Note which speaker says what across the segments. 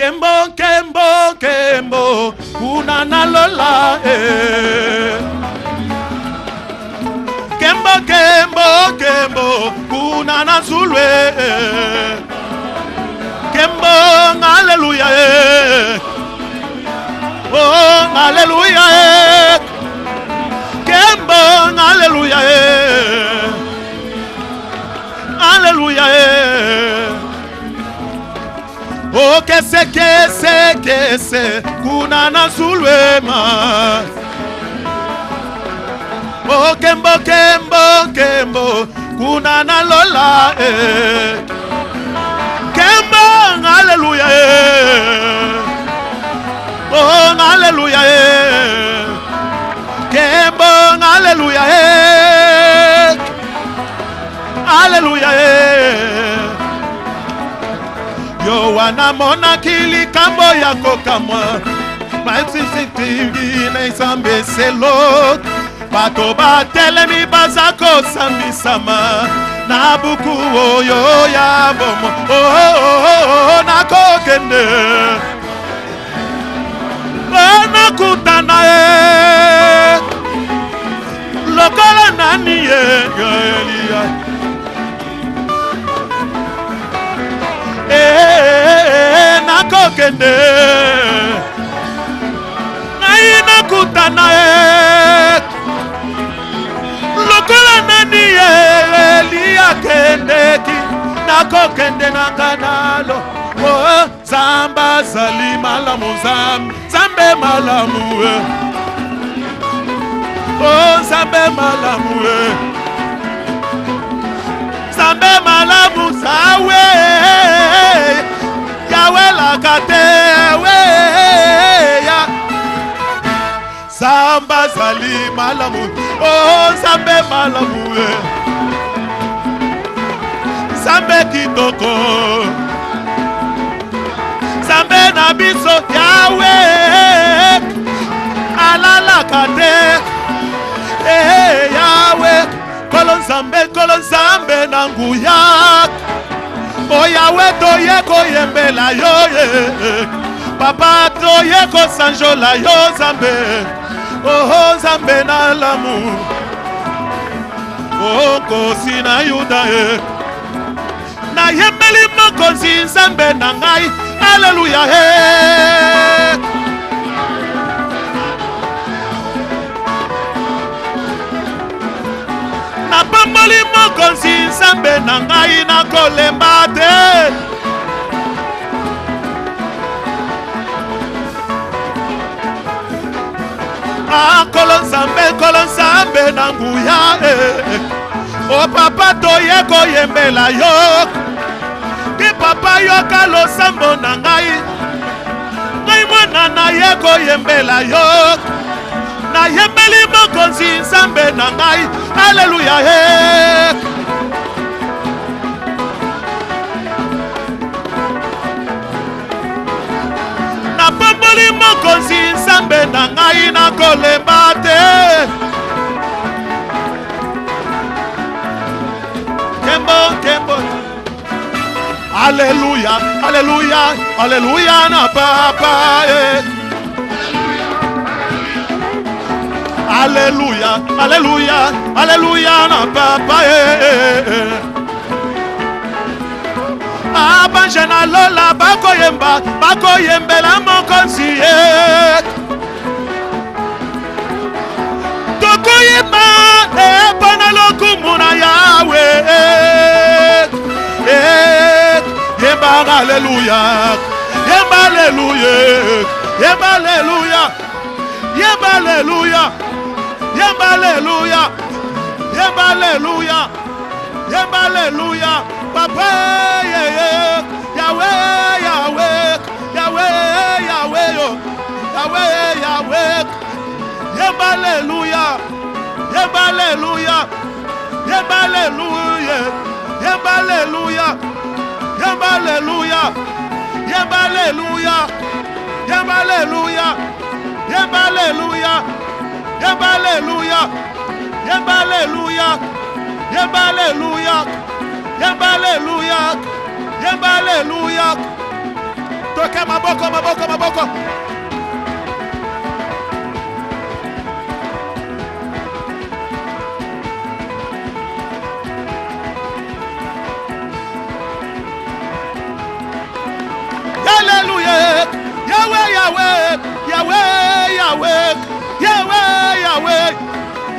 Speaker 1: Kembo, kembo, kembo, kuna na lola Kembo, kembo, kembo, kuna na zulwe Kembo, hallelujah oh, hallelujah Kembo, hallelujah hallelujah oh, kese, kuna na zulwema oh, kembo, kembo, kembo, kuna na lola Kembo, hallelujah oh, hallelujah Kembo, hallelujah hallelujah Yo wana mona kili kambo yako kamwa Maisisitigi na isambe selo Bato batelemi bazako sambi sama Na buku oyo ya bomo na kokende Na kutana Lokola nani Elia na kokende na ina kutana lokola nani Elia kendeki na kokende na kanalo oh zamba zali malamu zambe malamu oh zambe malamu Zambe malamu sawe Yawe lakate we ya Zamba zali malamu oh zambe malamu Zambe kitoko Zambe nabiso Yawe alala kate Yawe kolon zambe nanguya Oyawe toye koyembela yo Papa toye ko sanjola yo zambe Oh zambe na lamu Oh kosi na yuda Na yembeli mokosi zambe na ngai Hallelujah Na pamboli mokonzi zambe na ngai na kolemba te kolon zambe na nguya O papa toye koyembela yo Ki papa yoka lo sambo na ngai Ngai mwana na ye koyembela yo Na yembeli mokonzi zambe na ngai Hallelujah Na pamboli mokonzi zambe na ngai na kolemba te Kembo, kembo Hallelujah, hallelujah, hallelujah na papa Hallelujah, hallelujah, hallelujah na papa Abanje na lola bakoyembela mokonzi Tokoyemba pana lokumu na Yawe Yemba hallelujah, yemba hallelujah, yemba hallelujah, yemba hallelujah Yemba hallelujah, yemba hallelujah, yemba hallelujah, Papa Yahweh, Yahweh, Yahweh, Yahweh, Yahweh, Yahweh, yemba hallelujah, yemba hallelujah, yemba hallelujah, yemba hallelujah, yemba hallelujah, yemba hallelujah, yemba hallelujah, yemba hallelujah. Yemba hallelujah, yemba hallelujah, yemba hallelujah, yemba hallelujah, yemba hallelujah. toke maboko maboko maboko. Hallelujah. Yahweh, Yahweh, Yahweh, Yahweh, Yahweh, Yahweh,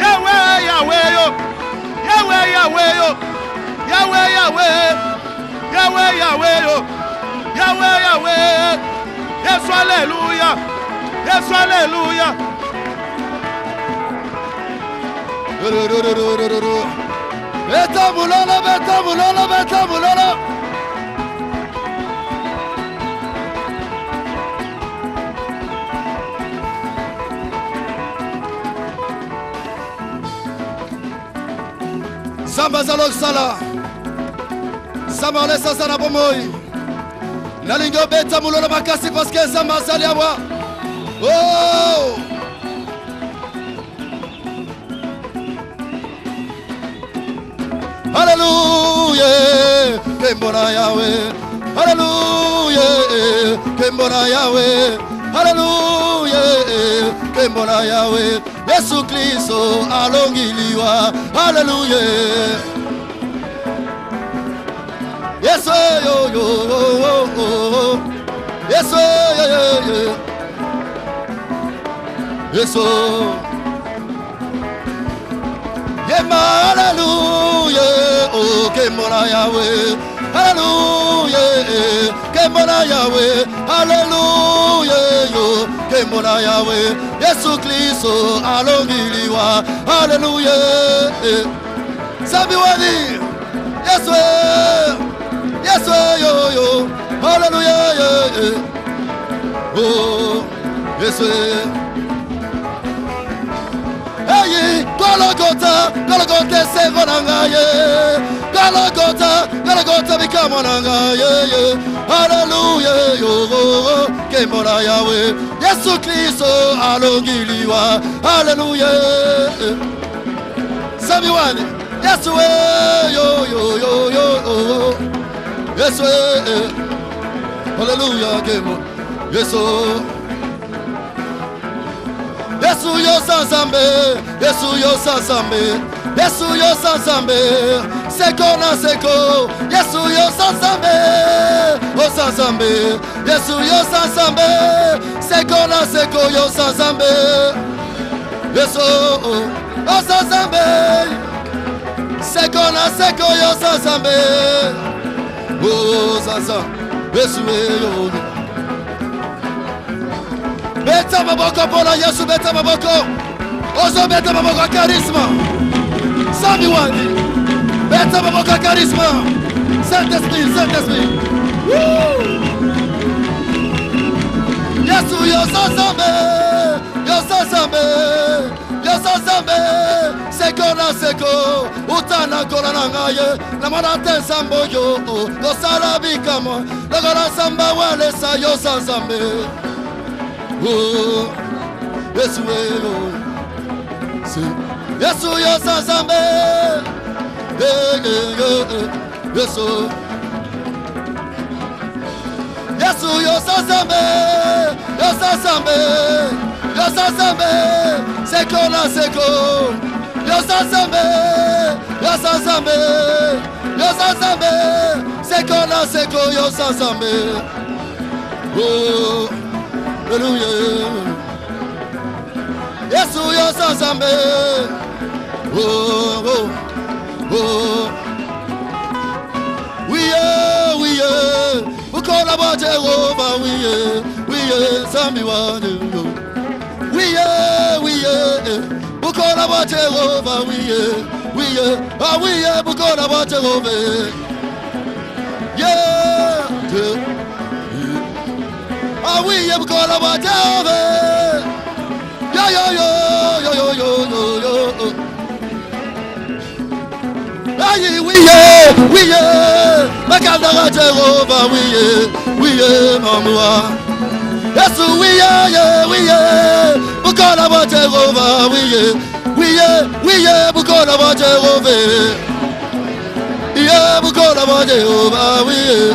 Speaker 1: Yahweh, Yahweh, Yahweh, Yahweh, Yahweh, Yahweh, Yahweh, Yahweh, Yahweh, Yahweh. Yes, hallelujah. Yes, hallelujah.
Speaker 2: Beta mulala, beta mulala, beta mulala. Samba zalok sala. Samba lesa sana bomoi. Nalingo beta mulala makasi parce que samba sali awa. Oh! Hallelujah, Kembona Yahweh. Hallelujah, Kembona Yahweh. Hallelujah, Kembona Yahweh. Yesu Kristo alongiliwa. Hallelujah. Yes, yo yo yo. Yes, yo. Yes, Yema, hallelujah, oh, Kembona Yahweh, hallelujah, Kembona Yahweh, hallelujah, yo, Kembona Yahweh, Yesu Kristo alongiliwa, hallelujah, Sabi wadi, Yesu, yo, hallelujah, oh, Yesu. Hey, Golgotha, Golgotha, Segonangaye. Golgotha, become Onangaye. Hallelujah, yo, Kembona Yahweh. Yesu Kristo, alongiliwa. Hallelujah. Sabiwani, Yesu, yo. Yesu, hallelujah, Kembona. Yesu. Yesu yo sansambe, Yesu yo sansambe, Yesu yo sansambe, seko na seko, Yesu yo sansambe, o sansambe, Yesu yo sansambe, seko na seko yo sansambe, Yesu o sansambe, seko na seko yo sansambe, o sansambe, Yesu yo. Beta maboko pola Yesu, beta maboko. Ozo beta maboko charisma. Sami wadi. Beta maboko charisma. Saint-Esprit, Saint-Esprit. Yesu yo sansambe. Yo sansambe. Yo sansambe. Seko na seko. Utana kola na ngaye. Na mwana te sambo yo. Yo sarabika mo. Nagora samba wale sa yo sansambe. Oh, Yesu yo sansambe, Yesu yo sansambe, yo sansambe, seko na seko, yo sansambe, seko na seko, yo sansambe. Oh. Hallelujah. Yesu yo sansambe. Oh. We are. Ukola ba Jehovah. We are. Sambi wanu. We are. Ukola ba Jehovah. We are. Ukola ba Jehovah. Yeah. Ah oui, il go la batave. Yo. Aïe, oui, Makandara Jehovah, oui, mamoua. Yesu, oui, Bukola ba Jehovah, oui, Bukola ba Jehovah. Yeah, Bukola ba Jehovah, oui.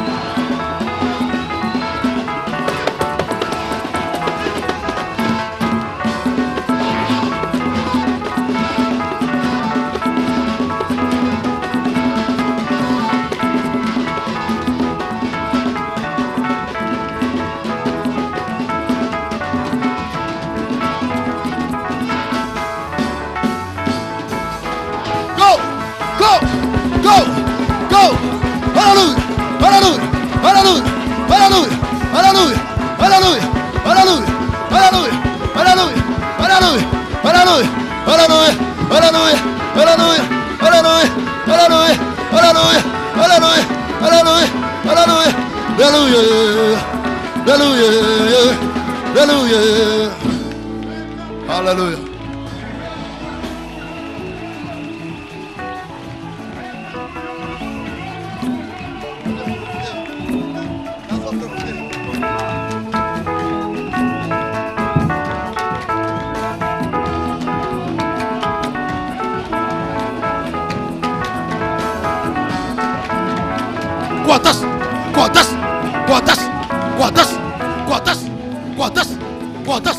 Speaker 2: Alléluia, Alléluia, Alléluia, Alléluia, Alléluia, Alléluia, Alléluia, Alléluia, Alléluia, Alléluia, Alléluia, Alléluia.
Speaker 1: Guatas, guatas, guatas, guatas, guatas, guatas, guatas.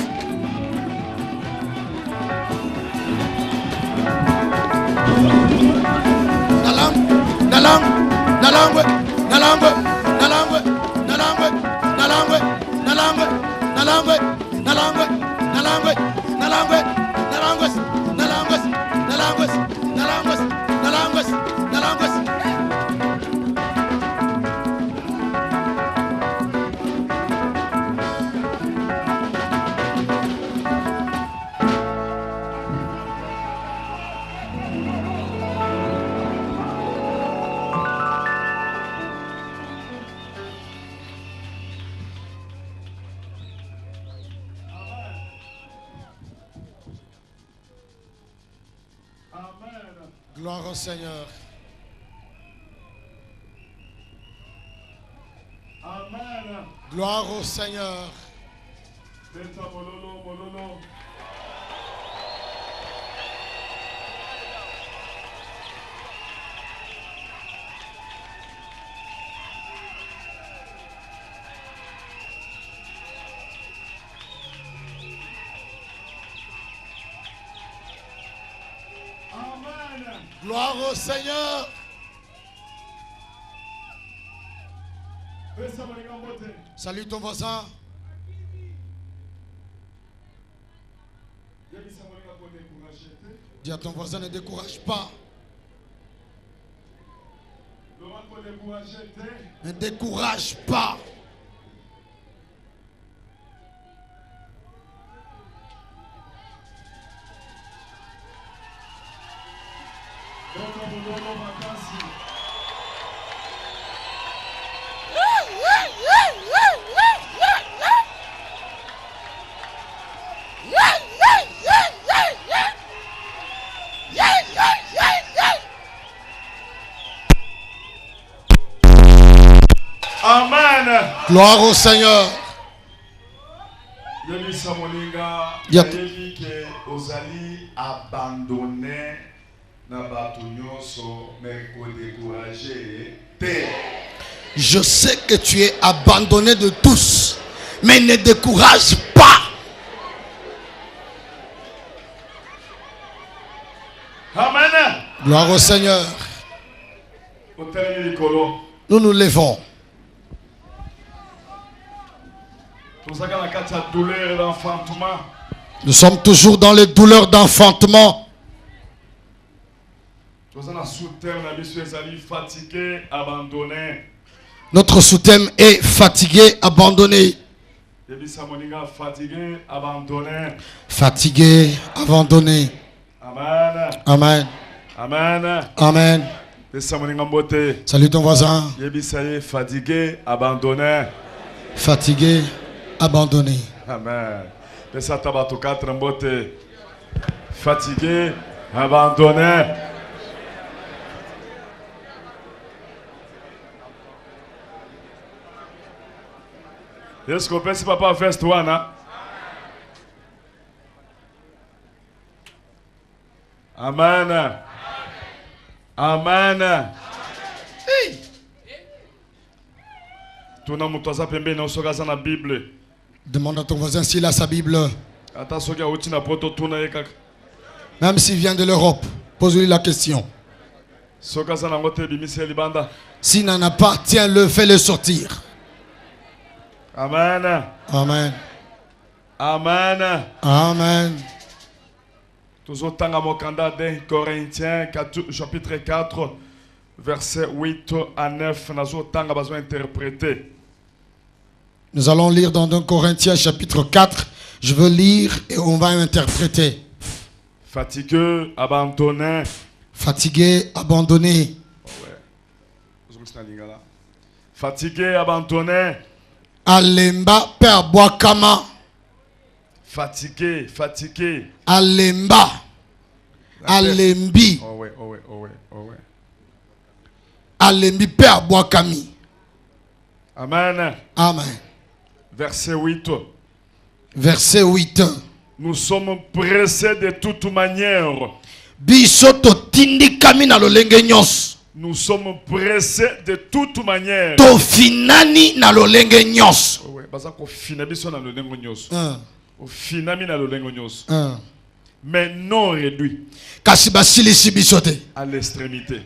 Speaker 2: Gloire au Seigneur.
Speaker 1: Amen.
Speaker 2: Gloire au Seigneur. Gloire au Seigneur. Salut ton voisin. Dis à ton voisin, ne décourage pas. Ne décourage pas.
Speaker 1: Amen.
Speaker 2: Gloire au Seigneur. Je sais que tu es abandonné de tous, mais ne décourage pas.
Speaker 1: Amen.
Speaker 2: Gloire au Seigneur. Nous nous levons. Nous sommes toujours dans les douleurs d'enfantement. Notre sous-thème est fatigué, abandonné. Fatigué, abandonné.
Speaker 1: Amen.
Speaker 2: Amen.
Speaker 1: Amen.
Speaker 2: Amen. Salut ton voisin.
Speaker 1: Fatigué, abandonné.
Speaker 2: Fatigué, abandonné.
Speaker 1: Amen. Fatigué, abandonné. Est-ce qu'on peut, si papa, verse 1, hein? Amen. Amen. Hey.
Speaker 2: Demande à ton voisin s'il a sa Bible. Même s'il vient de l'Europe, pose-lui la question. S'il n'en a pas, tiens-le, fais-le sortir.
Speaker 1: Amen.
Speaker 2: Amen.
Speaker 1: Amen.
Speaker 2: Amen.
Speaker 1: Toujours Corinthiens chapitre 4, verset 8 à 9.
Speaker 2: Nous allons lire dans 2 Corinthiens chapitre 4. Je veux lire et on va interpréter.
Speaker 1: Fatigué, abandonné.
Speaker 2: Fatigué, abandonné.
Speaker 1: Fatigué, abandonné.
Speaker 2: Alemba pe abwakama.
Speaker 1: Fatigué, fatigué.
Speaker 2: Alemba. Alembi.
Speaker 1: Oh ouais, oh ouais, oh ouais, oh ouais.
Speaker 2: Alembi pe abwakami.
Speaker 1: Amen.
Speaker 2: Amen.
Speaker 1: Verset 8.
Speaker 2: Verset 8.
Speaker 1: Nous sommes pressés de toute manière.
Speaker 2: Bisoto tindikami na lolenge nyos.
Speaker 1: Nous sommes pressés de toute manière.
Speaker 2: To finani na lolenge nyos.
Speaker 1: Oh ouais, parce qu'on finit biso na lolengo nyos. On finit na lolengo nyos. Mais non réduit.
Speaker 2: Kasi basilisi bisote.
Speaker 1: À l'extrémité.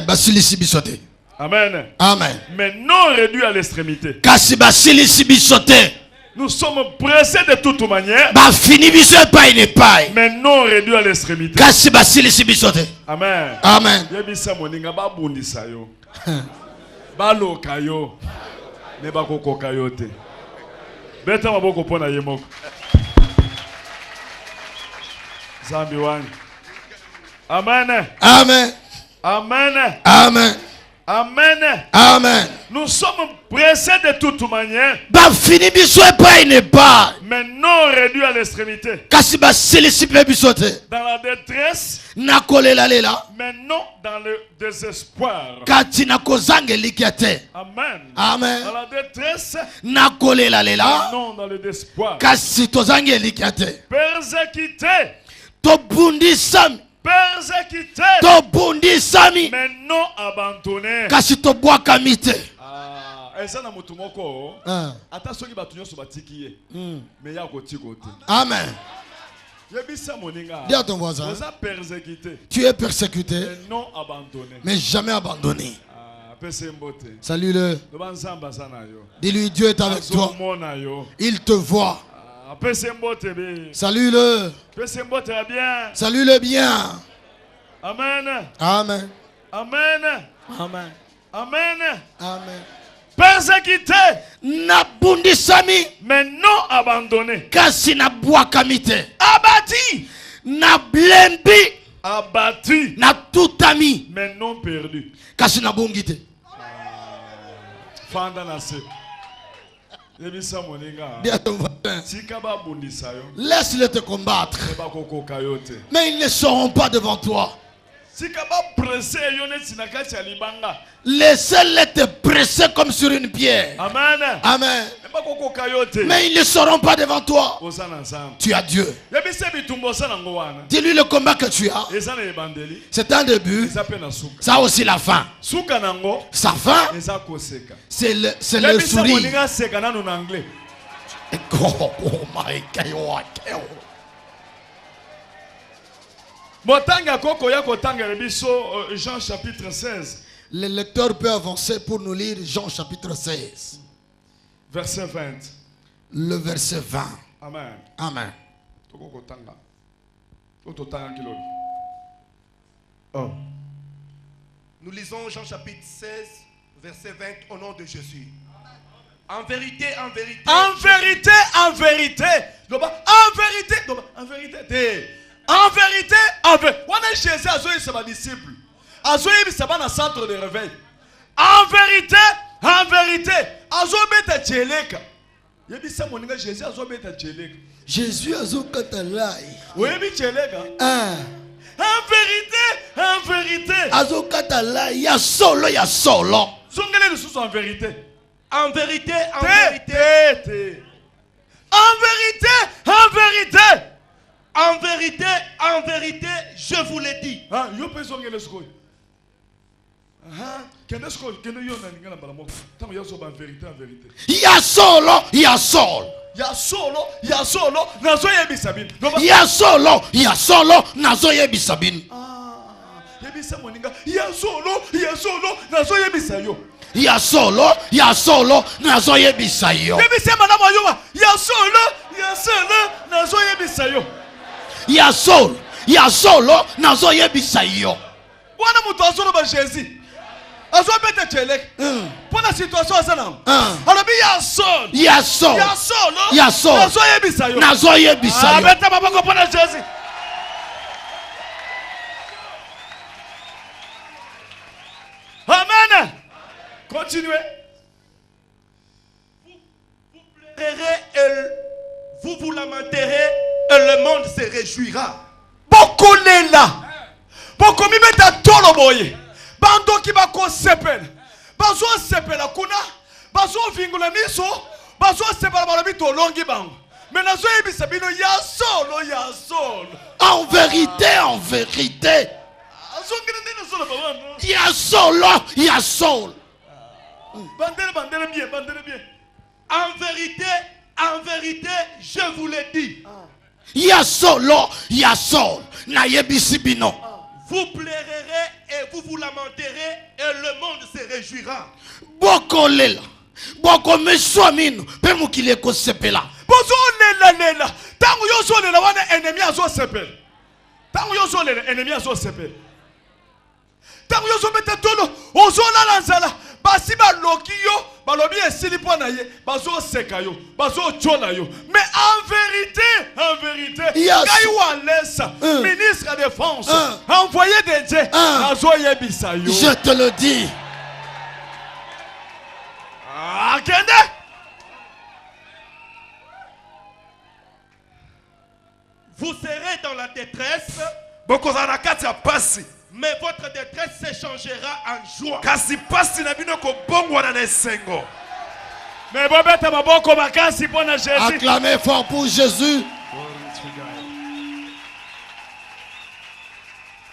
Speaker 2: Basilisi bisote.
Speaker 1: Amen.
Speaker 2: Amen.
Speaker 1: Mais non réduit à l'extrémité.
Speaker 2: Kasi basilisi bisote.
Speaker 1: Nous sommes pressés de toute manière.
Speaker 2: Ba fini biso pa ine pai.
Speaker 1: Mais non réduit à l'extrémité.
Speaker 2: Kasi basilisi bisote.
Speaker 1: Amen.
Speaker 2: Amen.
Speaker 1: Yebisa moninga ba bundisa yo. Ba loka yo. Ne ba kokoka yo te. Beta maboko pona yemoko. Zambi wani. Amen.
Speaker 2: Amen.
Speaker 1: Amen.
Speaker 2: Amen.
Speaker 1: Amen.
Speaker 2: Amen.
Speaker 1: Nous sommes pressés de toute manière.
Speaker 2: Ba fini biso pa ine pai.
Speaker 1: Mais non réduit à l'extrémité.
Speaker 2: Kasi basilisi pe bisote.
Speaker 1: Dans la détresse.
Speaker 2: Na kolela lela.
Speaker 1: Mais non dans le désespoir.
Speaker 2: Kati na kozangeli kiate.
Speaker 1: Amen.
Speaker 2: Amen.
Speaker 1: Dans la détresse.
Speaker 2: Na kolela lela.
Speaker 1: Non dans le désespoir.
Speaker 2: Kasi tozangeli kiate.
Speaker 1: Persécuté.
Speaker 2: To bundisami.
Speaker 1: Persécuté.
Speaker 2: To bundisami.
Speaker 1: Mais non abandonné.
Speaker 2: Kasi to bwakami te.
Speaker 1: Eza na mutu moko. Ata soki batu nyonso batiki ye. Mais ya kotiko te.
Speaker 2: Amen.
Speaker 1: Yebisa moninga.
Speaker 2: Dis à ton voisin.
Speaker 1: Oza persécuté.
Speaker 2: Tu es persécuté.
Speaker 1: Mais non abandonné.
Speaker 2: Mais jamais abandonné.
Speaker 1: Pesembote.
Speaker 2: Salue-le.
Speaker 1: Lobanzamba sana yo.
Speaker 2: Dis-lui, Dieu est avec toi.
Speaker 1: Azomona yo.
Speaker 2: Il te voit.
Speaker 1: Pesembote be.
Speaker 2: Salue-le.
Speaker 1: Pesembote bien.
Speaker 2: Salue-le bien.
Speaker 1: Amen.
Speaker 2: Amen.
Speaker 1: Amen.
Speaker 2: Amen.
Speaker 1: Amen.
Speaker 2: Amen.
Speaker 1: Persécuté.
Speaker 2: Na bundisami.
Speaker 1: Mais non abandonné.
Speaker 2: Kasi na bwakami te.
Speaker 1: Abattu.
Speaker 2: Na blembi.
Speaker 1: Abattu.
Speaker 2: Na tutami.
Speaker 1: Mais non perdu.
Speaker 2: Kasi na bungi te.
Speaker 1: Fanda na se. Yebisa moninga.
Speaker 2: Dis à ton voisin.
Speaker 1: Tika ba bundisa yo.
Speaker 2: Laisse-les te combattre.
Speaker 1: Eba kokoka yo te.
Speaker 2: Mais ils ne seront pas devant toi.
Speaker 1: Tika ba pressé yo neti na kati ya libanga.
Speaker 2: Laissez-les te presser comme sur une pierre.
Speaker 1: Amen.
Speaker 2: Amen.
Speaker 1: Eba kokoka yo te.
Speaker 2: Mais ils ne seront pas devant toi.
Speaker 1: Osana nzambe.
Speaker 2: Tu as Dieu.
Speaker 1: Yebisa bitumbo sana ngo wana.
Speaker 2: Dis-lui le combat que tu as.
Speaker 1: Eza na ebandeli.
Speaker 2: C'est un début.
Speaker 1: Eza pe na suka.
Speaker 2: Ça a aussi la fin.
Speaker 1: Suka nango.
Speaker 2: Sa fin,
Speaker 1: Eza koseka.
Speaker 2: c'est le
Speaker 1: Yebisa
Speaker 2: sourire.
Speaker 1: moninga seka nanu na anglais.
Speaker 2: Oh my God.
Speaker 1: Motanga koko ya kotanga biso Jean chapitre 16.
Speaker 2: Le lecteur peut avancer pour nous lire Jean chapitre 16.
Speaker 1: Verset 20.
Speaker 2: Le verset 20.
Speaker 1: Amen.
Speaker 2: Amen.
Speaker 1: Toko kotanga. Ototanga kiloni. Oh.
Speaker 3: Nous lisons Jean chapitre 16, verset 20 au nom de Jésus. En vérité, en vérité.
Speaker 1: En vérité, en vérité. En vérité, en vérité. En vérité, en vérité. On est Jésus, Azoï, c'est ma disciple. Azoï, c'est pas dans centre de réveil. En vérité, Azoï, bête tcheleka. Yebi sa moninga Jésus, Azoï, bête tcheleka.
Speaker 2: Jésus a zo katalai.
Speaker 1: Oui, bi tcheleka. En vérité.
Speaker 2: Azo katalai, ya solo.
Speaker 1: Zongele le sous en vérité.
Speaker 3: En vérité, en
Speaker 1: vérité.
Speaker 3: vérité.
Speaker 1: En vérité.
Speaker 3: En vérité, en vérité, je vous l'ai dit.
Speaker 1: Ah, yo pe zongele skoy. Ah, kende skoy, kende yo na ngala bala mo. Tango yo so ba vérité en vérité.
Speaker 2: Ya solo.
Speaker 1: Ya solo, nazo yebisa bin.
Speaker 2: Ya solo, nazo yebisa bin.
Speaker 1: Ah, yebisa moninga. Ya solo, nazo yebisa yo.
Speaker 2: Ya solo, nazo yebisa yo.
Speaker 1: Yebisa madame yo. Ya solo, nazo yebisa yo.
Speaker 2: Ya solo, nazo yebisa yo.
Speaker 1: Wana mutu azolo ba Jésus. Azo bete chelek. Pour la situation azana. Alobi ya solo. Nazo yebisa yo.
Speaker 2: Nazo yebisa yo.
Speaker 1: Beta babako pour Jésus. Continuez.
Speaker 3: Vous pleurerez et vous lamenterez et le monde se réjouira.
Speaker 1: Bokolela. Bokomi beta tolo boye. Bando ki bako sepel. Bazo sepela kuna. Bazo vingula miso. Bazo sepela balobi to longi bango. Mais nazo yebisa bino ya solo ya solo.
Speaker 2: En vérité, en vérité. Il y a solo, il y a solo.
Speaker 1: Bandele bien, bandele bien.
Speaker 3: En vérité, je vous le dis.
Speaker 2: Il y a solo, il y a solo. Nayebisi bino.
Speaker 3: Vous pleurerez et vous lamenterez et le monde se réjouira.
Speaker 2: Boko lela. Boko meswamino. Pe mukile ko sepela.
Speaker 1: Bozo lela. Tango yo so lela wana ennemi azo sepel. Tango yo so lela ennemi azo sepel. Tango yo so mete tolo ozo la nzala. Basi ba loki yo balobi esili po na ye bazo seka yo bazo chola yo. Mais en vérité
Speaker 2: Yes.
Speaker 1: Kaiwa Lessa, ministre de défense, envoyé de Dieu, nazo yebisa yo.
Speaker 2: Je te le dis.
Speaker 1: Kende.
Speaker 3: Vous serez dans la détresse,
Speaker 1: Bokozana kati ya pasi.
Speaker 3: mais votre détresse s'échangera en joie.
Speaker 1: Kasi pasi na bino ko bongwana na esengo. Mais bobeta maboko makasi pona Jésus.
Speaker 2: Acclamez fort pour Jésus.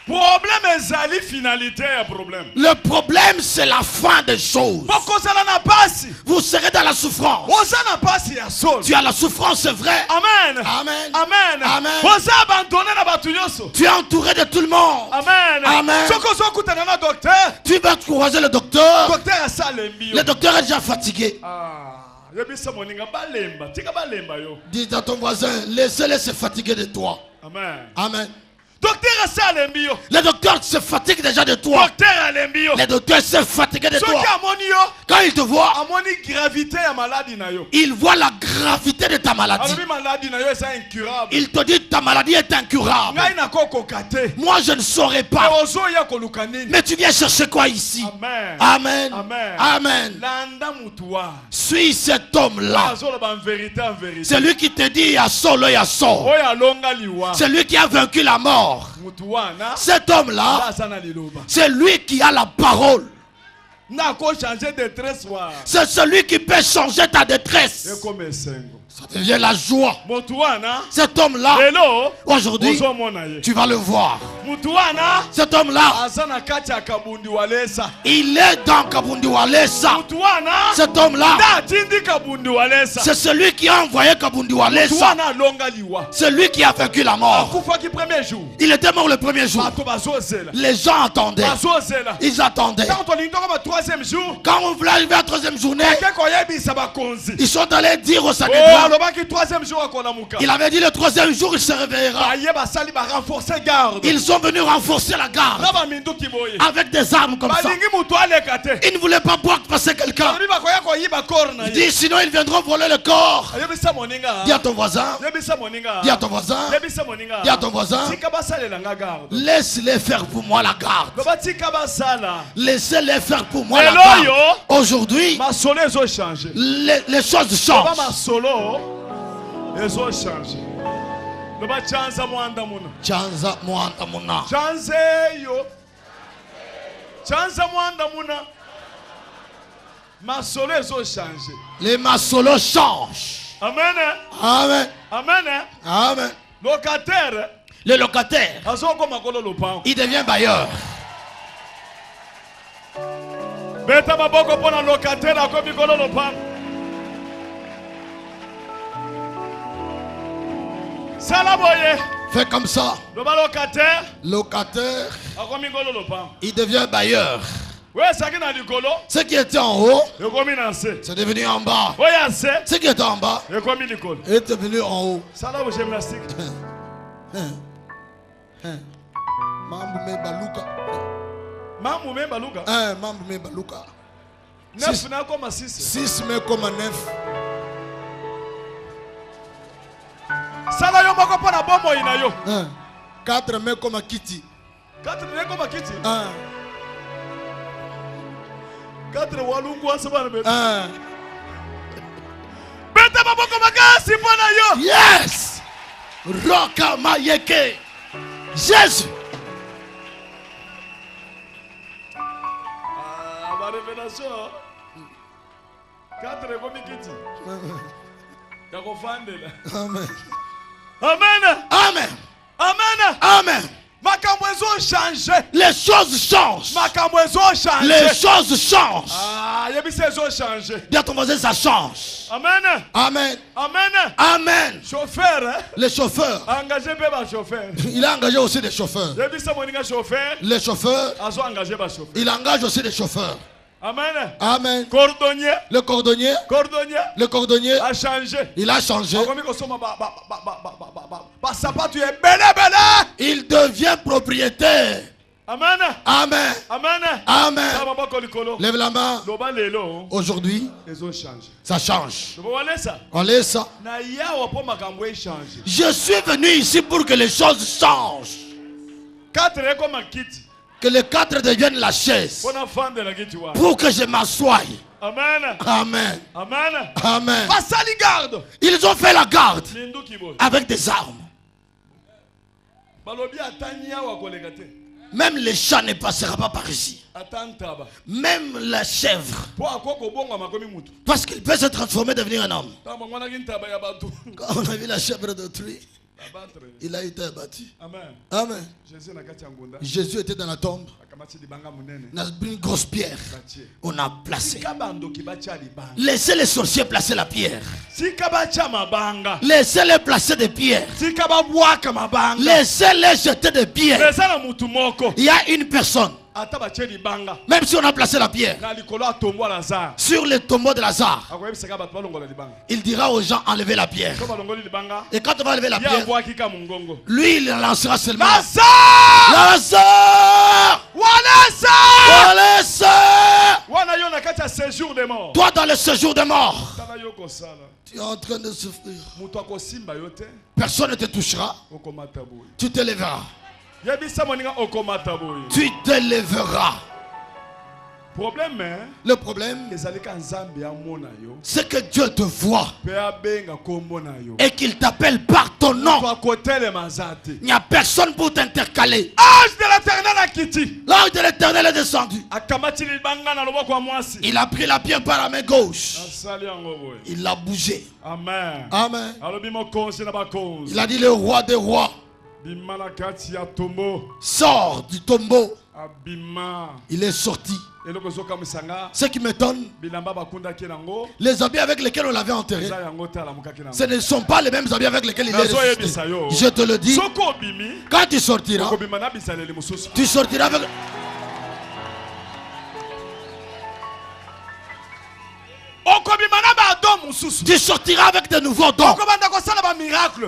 Speaker 1: Problème ezali finalité ya problème.
Speaker 2: Le problème, c'est la fin des choses.
Speaker 1: Bokozala na pasi.
Speaker 2: Vous serez dans la souffrance.
Speaker 1: Ozana pasi ya sol.
Speaker 2: Tu as la souffrance, c'est vrai.
Speaker 1: Amen.
Speaker 2: Amen.
Speaker 1: Amen.
Speaker 2: Amen.
Speaker 1: Oza abandonné na batu nyonso.
Speaker 2: Tu es entouré de tout le monde.
Speaker 1: Amen.
Speaker 2: Amen.
Speaker 1: Soko so kutana na docteur.
Speaker 2: Tu vas croiser le docteur.
Speaker 1: Docteur asalembi yo.
Speaker 2: Le docteur est déjà fatigué.
Speaker 1: Yebisa moninga balemba. Tika balemba yo.
Speaker 2: Dis à ton voisin, laissez-le se fatiguer de toi.
Speaker 1: Amen.
Speaker 2: Amen.
Speaker 1: Docteur asalembi yo.
Speaker 2: Le docteur se fatigue déjà de toi.
Speaker 1: Docteur alembi yo.
Speaker 2: Le docteur se fatigue de toi.
Speaker 1: Soki amoni yo.
Speaker 2: Quand il te voit,
Speaker 1: Amoni gravité ya maladie na yo.
Speaker 2: il voit la gravité de ta maladie.
Speaker 1: Alobi maladie na yo eza incurable.
Speaker 2: Il te dit ta maladie est incurable.
Speaker 1: Ngai na kokoka te.
Speaker 2: Moi je ne saurais
Speaker 1: Mais
Speaker 2: pas.
Speaker 1: ozo ya koluka nini?
Speaker 2: Mais tu viens chercher quoi ici?
Speaker 1: Amen.
Speaker 2: Amen.
Speaker 1: Amen.
Speaker 2: Amen.
Speaker 1: Landa mutuwa.
Speaker 2: Suis cet homme-là.
Speaker 1: Azoloba en vérité en vérité.
Speaker 2: C'est lui qui te dit il y a solo, il y a solo.
Speaker 1: Oya longa liwa.
Speaker 2: C'est lui qui a vaincu la mort.
Speaker 1: Mutuwana.
Speaker 2: Cet homme-là,
Speaker 1: Azana liloba.
Speaker 2: c'est lui qui a la parole.
Speaker 1: Na ko changer de tresse wa.
Speaker 2: C'est celui qui peut changer ta détresse.
Speaker 1: Eko mesengo.
Speaker 2: Ça devient la joie.
Speaker 1: Mutuwana.
Speaker 2: Cet homme-là,
Speaker 1: Lelo.
Speaker 2: aujourd'hui,
Speaker 1: Ozo mona ye.
Speaker 2: tu vas le voir.
Speaker 1: Mutuwana.
Speaker 2: Cet homme-là,
Speaker 1: Azana kati ya kabundi walesa.
Speaker 2: il est dans Kabundi Walesa.
Speaker 1: Mutuwana.
Speaker 2: Cet homme-là,
Speaker 1: Na tindi kabundi walesa.
Speaker 2: c'est celui qui a envoyé Kabundi Walesa.
Speaker 1: Mutuwana longa liwa.
Speaker 2: C'est lui qui a vaincu la mort.
Speaker 1: Akufa ki premier jour.
Speaker 2: Il était mort le premier jour.
Speaker 1: Bato bazozela.
Speaker 2: Les gens attendaient.
Speaker 1: Bazozela.
Speaker 2: Ils attendaient.
Speaker 1: Quand on l'indoka ba troisième jour.
Speaker 2: Quand on voulait arriver à la troisième journée,
Speaker 1: Keko yebisa ba konzi.
Speaker 2: ils sont allés dire au
Speaker 1: Oh,
Speaker 2: Sanhédrin.
Speaker 1: alobaki troisième jour akonamuka.
Speaker 2: Il avait dit le troisième jour il se réveillera.
Speaker 1: Baye basali ba renforcer garde.
Speaker 2: Ils sont venus renforcer la garde
Speaker 1: Raba minduki boye.
Speaker 2: avec des armes comme ça.
Speaker 1: Balingi mutu aleka te.
Speaker 2: Ils ne voulaient pas voir passer quelqu'un.
Speaker 1: Alobi bakoya koyiba corps na
Speaker 2: Il
Speaker 1: ye.
Speaker 2: dit sinon ils viendront voler le corps.
Speaker 1: Yebisa moninga.
Speaker 2: Dis à ton voisin.
Speaker 1: Yebisa moninga.
Speaker 2: Dis à ton voisin.
Speaker 1: Yebisa moninga.
Speaker 2: Dis à ton voisin.
Speaker 1: Tika basalela nga garde.
Speaker 2: Laisse-les faire pour moi la garde.
Speaker 1: Loba tika basala.
Speaker 2: Laissez-les faire pour moi la
Speaker 1: Hello,
Speaker 2: garde.
Speaker 1: yo.
Speaker 2: Aujourd'hui,
Speaker 1: Ma solo ezo changer.
Speaker 2: les choses
Speaker 1: Loba
Speaker 2: changent.
Speaker 1: ma solo ezo changer. Loba chanza mwanda muna.
Speaker 2: Chanza mwanda muna.
Speaker 1: Chanze yo. Chanza mwanda muna. Ma solo ezo changer.
Speaker 2: Les masolos changent.
Speaker 1: Amen.
Speaker 2: Amen.
Speaker 1: Amen.
Speaker 2: Amen.
Speaker 1: Locataire.
Speaker 2: Le locataire,
Speaker 1: Azoko makolo lopango.
Speaker 2: il devient bailleur.
Speaker 1: Beta maboko pona locataire akomi kolo lopango. Salaboye.
Speaker 2: Fait comme ça.
Speaker 1: Loba locataire
Speaker 2: Locataire,
Speaker 1: akomi kolo lopango.
Speaker 2: il devient bailleur.
Speaker 1: Ouais, saki na likolo.
Speaker 2: Ce qui était en haut,
Speaker 1: Ekomi na se.
Speaker 2: c'est devenu en bas.
Speaker 1: Oya se.
Speaker 2: Ce qui était en bas
Speaker 1: Ekomi likolo.
Speaker 2: est devenu en haut.
Speaker 1: Salabo gymnastique.
Speaker 2: Mambo me baluka.
Speaker 1: Mamu memba luka.
Speaker 2: Mambo me baluka.
Speaker 1: Neuf na koma 6.
Speaker 2: 6 me comme 9.
Speaker 1: Sala yo moko pona bomo ina yo.
Speaker 2: 4 me comme kiti.
Speaker 1: 4 ne koma kiti. 4 walungu asabana be.
Speaker 2: Un.
Speaker 1: Beta maboko makasi pona yo.
Speaker 2: Yes. Roka mayeke. Jésus.
Speaker 1: Ah, ma révélation. 4 komikiti. Yakofandela.
Speaker 2: Amen.
Speaker 1: Amen.
Speaker 2: Amen.
Speaker 1: Amen.
Speaker 2: Amen.
Speaker 1: Makambo ezo changer.
Speaker 2: Les choses changent.
Speaker 1: Makambo ezo changer.
Speaker 2: Les choses changent.
Speaker 1: Ah, yebisa ezo changer.
Speaker 2: Dis à ton voisin, ça change.
Speaker 1: Amen.
Speaker 2: Amen.
Speaker 1: Amen.
Speaker 2: Amen.
Speaker 1: Chauffeur, hein?
Speaker 2: Les chauffeurs.
Speaker 1: Engagé pas chauffeur.
Speaker 2: Il a engagé aussi des chauffeurs.
Speaker 1: Yebisa moninga chauffeur.
Speaker 2: Les chauffeurs.
Speaker 1: Azo engagé ba chauffeur.
Speaker 2: Il engage aussi des chauffeurs.
Speaker 1: Amen.
Speaker 2: Amen.
Speaker 1: Cordonnier.
Speaker 2: Le cordonnier.
Speaker 1: Cordonnier.
Speaker 2: Le cordonnier.
Speaker 1: A changé.
Speaker 2: Il a changé. Il devient propriétaire.
Speaker 1: Amen.
Speaker 2: Amen.
Speaker 1: Amen.
Speaker 2: Amen. Lève la main. Aujourd'hui, ça change. On laisse ça. Je suis venu ici pour que les choses changent. Que les 4 deviennent la chaise. Pour que je m'assoie.
Speaker 1: Amen.
Speaker 2: Amen.
Speaker 1: Amen.
Speaker 2: Amen.
Speaker 1: Garde.
Speaker 2: Ils ont fait la garde avec des armes. Même les chats ne passera pas par ici. Même la chèvre. Parce qu'il peut se transformer et devenir un homme. Quand on a vu la chèvre d'autrui, il a été abattu. Amen. Jésus était dans la tombe. On a pris une grosse pierre. On a placé. Laissez les sorciers placer la pierre. Laissez-les placer des pierres. Laissez-les jeter des pierres. Il y a une personne. Même si on a placé la pierre sur le tombeau de Lazare, il dira aux gens enlevez la pierre. Et quand on va enlever la pierre, lui il lancera seulement Lazare. Toi dans le séjour des morts, tu es en train de souffrir. Personne ne te touchera. Tu te lèveras. Tu te lèveras. Le problème, c'est que Dieu te voit et qu'il t'appelle par ton nom. Il n'y a personne pour t'intercaler. L'ange de l'Éternel est descendu. Il a pris la pierre par la main gauche. Il l'a bougé.
Speaker 1: Amen.
Speaker 2: Amen. Il a dit le roi des rois sort du tombeau. Il est sorti. Ce qui m'étonne, les habits avec lesquels on l'avait enterré, ce ne sont pas les mêmes habits avec lesquels il est ressuscité. Je te le dis, quand tu sortiras avec... Tu sortiras avec de nouveaux dons.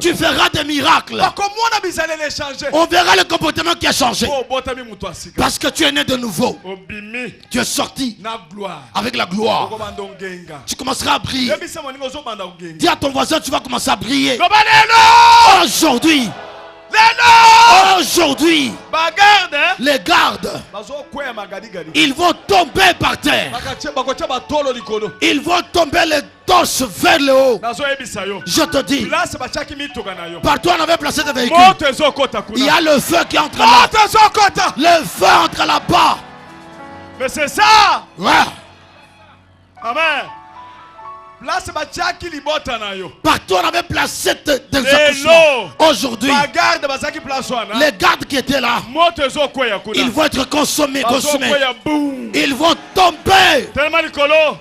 Speaker 2: Tu feras des miracles. On verra le comportement qui a changé. Parce que tu es né de nouveau. Tu es sorti avec la gloire. Tu commenceras à briller. Dis à ton voisin, tu vas commencer à briller. Aujourd'hui. Aujourd'hui, les gardes, ils vont tomber par terre. Ils vont tomber les torses vers le haut. Je te dis, partout on avait placé des véhicules. Il y a le feu qui entre là. Le feu entre là-bas.
Speaker 1: Mais c'est ça.
Speaker 2: Ouais.
Speaker 1: Amen.
Speaker 2: Partout on avait placé des accouchements. Aujourd'hui, les gardes qui étaient là, ils vont être consommés. Ils vont tomber.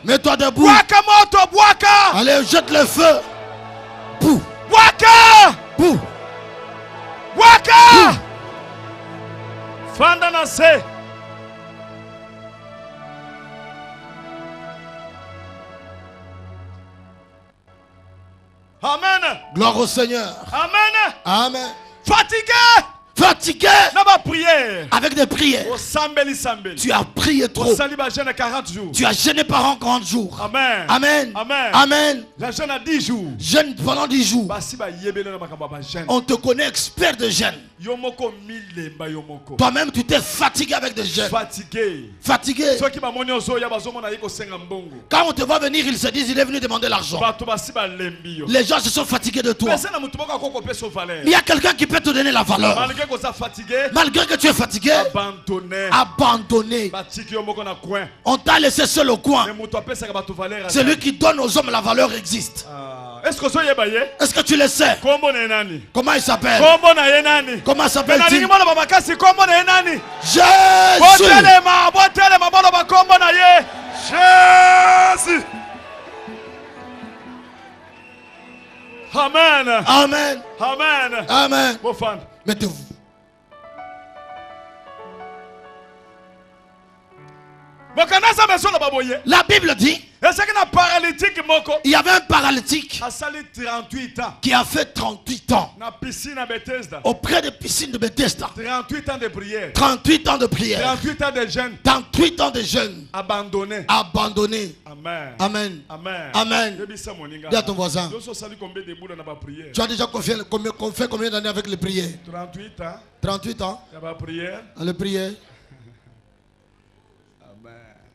Speaker 2: Mets-toi debout. Allez, jette le feu. Bouh. Bouh.
Speaker 1: Amen.
Speaker 2: Gloire au Seigneur.
Speaker 1: Amen.
Speaker 2: Amen.
Speaker 1: Fatigué.
Speaker 2: Avec des prières. Tu as prié trop. Tu as jeûné pendant 40 jours.
Speaker 1: Amen.
Speaker 2: Amen.
Speaker 1: Amen.
Speaker 2: Amen.
Speaker 1: La jeûne à 10 jours.
Speaker 2: Jeûne pendant 10 jours. On te connaît expert de jeûne. Toi-même, tu t'es fatigué avec des jeunes. Fatigué. Quand on te voit venir, ils se disent il est venu demander l'argent. Les gens se sont fatigués de toi. Mais il y a quelqu'un qui peut te donner la valeur. Malgré que tu es fatigué, abandonné. On t'a laissé seul au coin. Celui qui donne aux hommes la valeur existe.
Speaker 1: Est-ce que
Speaker 2: tu le sais? Comment il s'appelle? Comment s'appelle-t-il? Jésus.
Speaker 1: Jésus. Amen.
Speaker 2: Amen.
Speaker 1: Amen.
Speaker 2: Amen. Mettez-vous. La Bible dit il y avait un paralytique qui a fait 38 ans auprès des piscines de Bethesda.
Speaker 1: 38 ans de prière.
Speaker 2: 38 ans de prière.
Speaker 1: 38 ans de jeûne.
Speaker 2: 38 ans de jeûne.
Speaker 1: Abandonné.
Speaker 2: Amen. Amen. Amen. Dis à ton voisin. Tu as déjà fait combien d'années avec les prières?
Speaker 1: 38 ans.
Speaker 2: 38 ans. Le prière.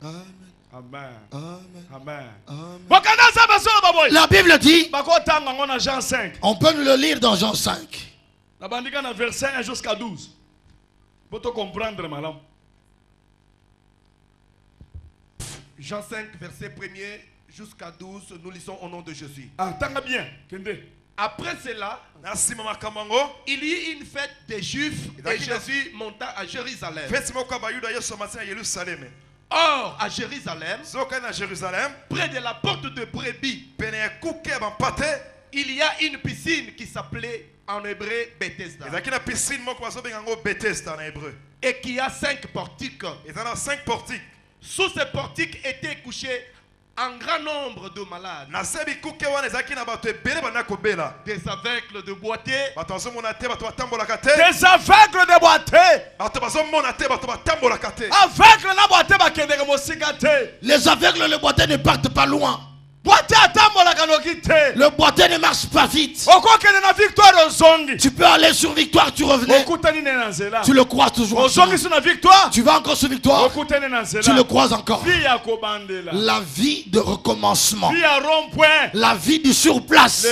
Speaker 2: Amen.
Speaker 1: Amen.
Speaker 2: Amen.
Speaker 1: Amen.
Speaker 2: Amen. La Bible dit,
Speaker 1: Jean 5.
Speaker 2: On peut le lire dans Jean 5.
Speaker 1: Verset 1 jusqu'à 12. Pour te comprendre, madame.
Speaker 3: Jean 5, verset 1er jusqu'à 12, nous lisons au nom de Jésus.
Speaker 1: Entends bien.
Speaker 3: Après cela, il y eut une fête des Juifs et Jésus monta à Jérusalem. Or, à Jérusalem, près de la porte de Brebis, il y a une piscine qui s'appelait en hébreu Bethesda. Et qui a 5 portiques. Sous ces portiques étaient couchés un grand nombre de malades. Des aveugles de boiter.
Speaker 1: Des aveugles de boiter.
Speaker 2: Les aveugles de boiter ne partent pas loin. Le boiter ne marche pas vite. Tu peux aller sur Victoire, tu revenais. Tu le croises toujours. Tu vas encore sur Victoire. Tu le croises encore. La vie de recommencement. La vie du surplace.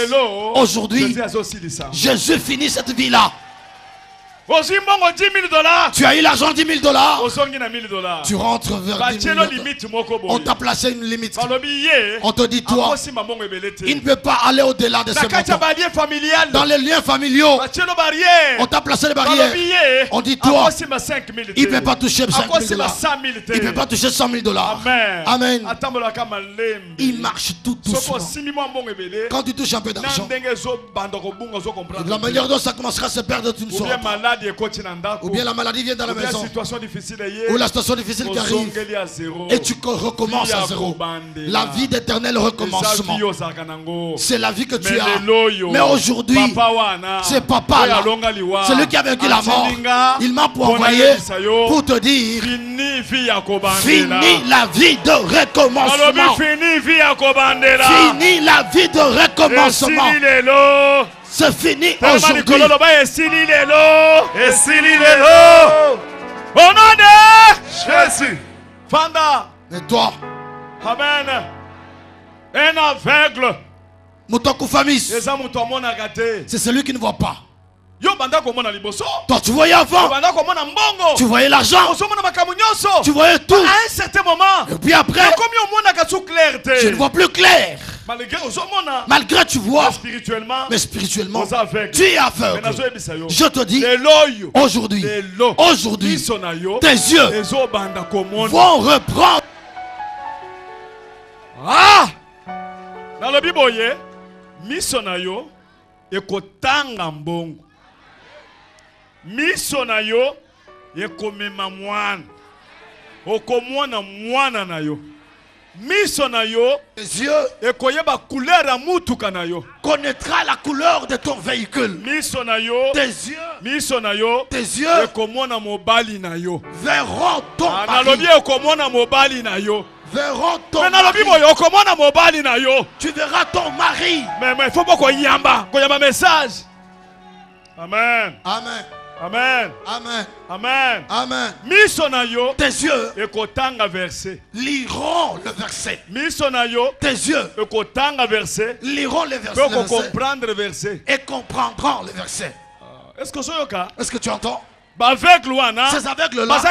Speaker 2: Aujourd'hui, Jésus finit cette vie-là. Tu as eu l'argent $10 000. Tu rentres vers 10 000. On t'a placé une limite. On te dit, toi, il ne peut pas aller au-delà de ce montant. Dans les liens familiaux, on t'a placé des barrières. On dit, toi, il ne peut pas toucher $5 000. Il ne peut pas toucher $100 000. Amen. Il marche tout doucement. Quand tu touches un peu d'argent, la manière dont ça commencera à se perdre, tu ne sauras pas. Ou bien la maladie vient dans la maison, ou la situation difficile qui arrive, et tu recommences à zéro. La vie d'éternel recommencement, c'est la vie que tu as. Mais aujourd'hui, c'est papa là, c'est lui qui a vaincu la mort. Il m'a envoyé pour te dire, fini la vie de recommencement. Fini la vie de recommencement. C'est fini aujourd'hui.
Speaker 1: Au nom de Jésus. Fanda.
Speaker 2: Et toi?
Speaker 1: Amen. Un aveugle.
Speaker 2: C'est celui qui ne voit pas. Toi tu voyais avant. Tu voyais l'argent. Tu voyais tout.
Speaker 1: À un certain moment.
Speaker 2: Et puis après, je ne vois plus clair. Malgré tu vois, mais spirituellement, tu es aveugle. Je te dis, aujourd'hui, tes yeux vont reprendre.
Speaker 1: Ah! Dans le Bible, misonayo ekotanga mbongo. Misonayo ekomema mwana. Okomwana mwana nayo. Misonayo
Speaker 2: tes yeux
Speaker 1: ekoyeba couleur ya mutuka nayo.
Speaker 2: Connaîtra la couleur de ton véhicule.
Speaker 1: Misonayo
Speaker 2: tes yeux
Speaker 1: ekomona mobali nayo.
Speaker 2: Verront ton mari.
Speaker 1: Analobi ekomona mobali nayo.
Speaker 2: Verront ton mari. Tu verras ton mari.
Speaker 1: Mais il faut pas qu'on yamba message. Amen.
Speaker 2: Amen.
Speaker 1: Amen.
Speaker 2: Amen.
Speaker 1: Amen.
Speaker 2: Amen.
Speaker 1: Misonayo.
Speaker 2: Tes yeux
Speaker 1: Ekotanga verset.
Speaker 2: liront le verset.
Speaker 1: Misonayo.
Speaker 2: Tes yeux
Speaker 1: Ekotanga verset.
Speaker 2: liront le verset.
Speaker 1: Pour comprendre le verset.
Speaker 2: Et comprendront le verset.
Speaker 1: Est-ce que soyoka?
Speaker 2: Est-ce que tu entends?
Speaker 1: Avec Luana.
Speaker 2: Ces aveugles-là,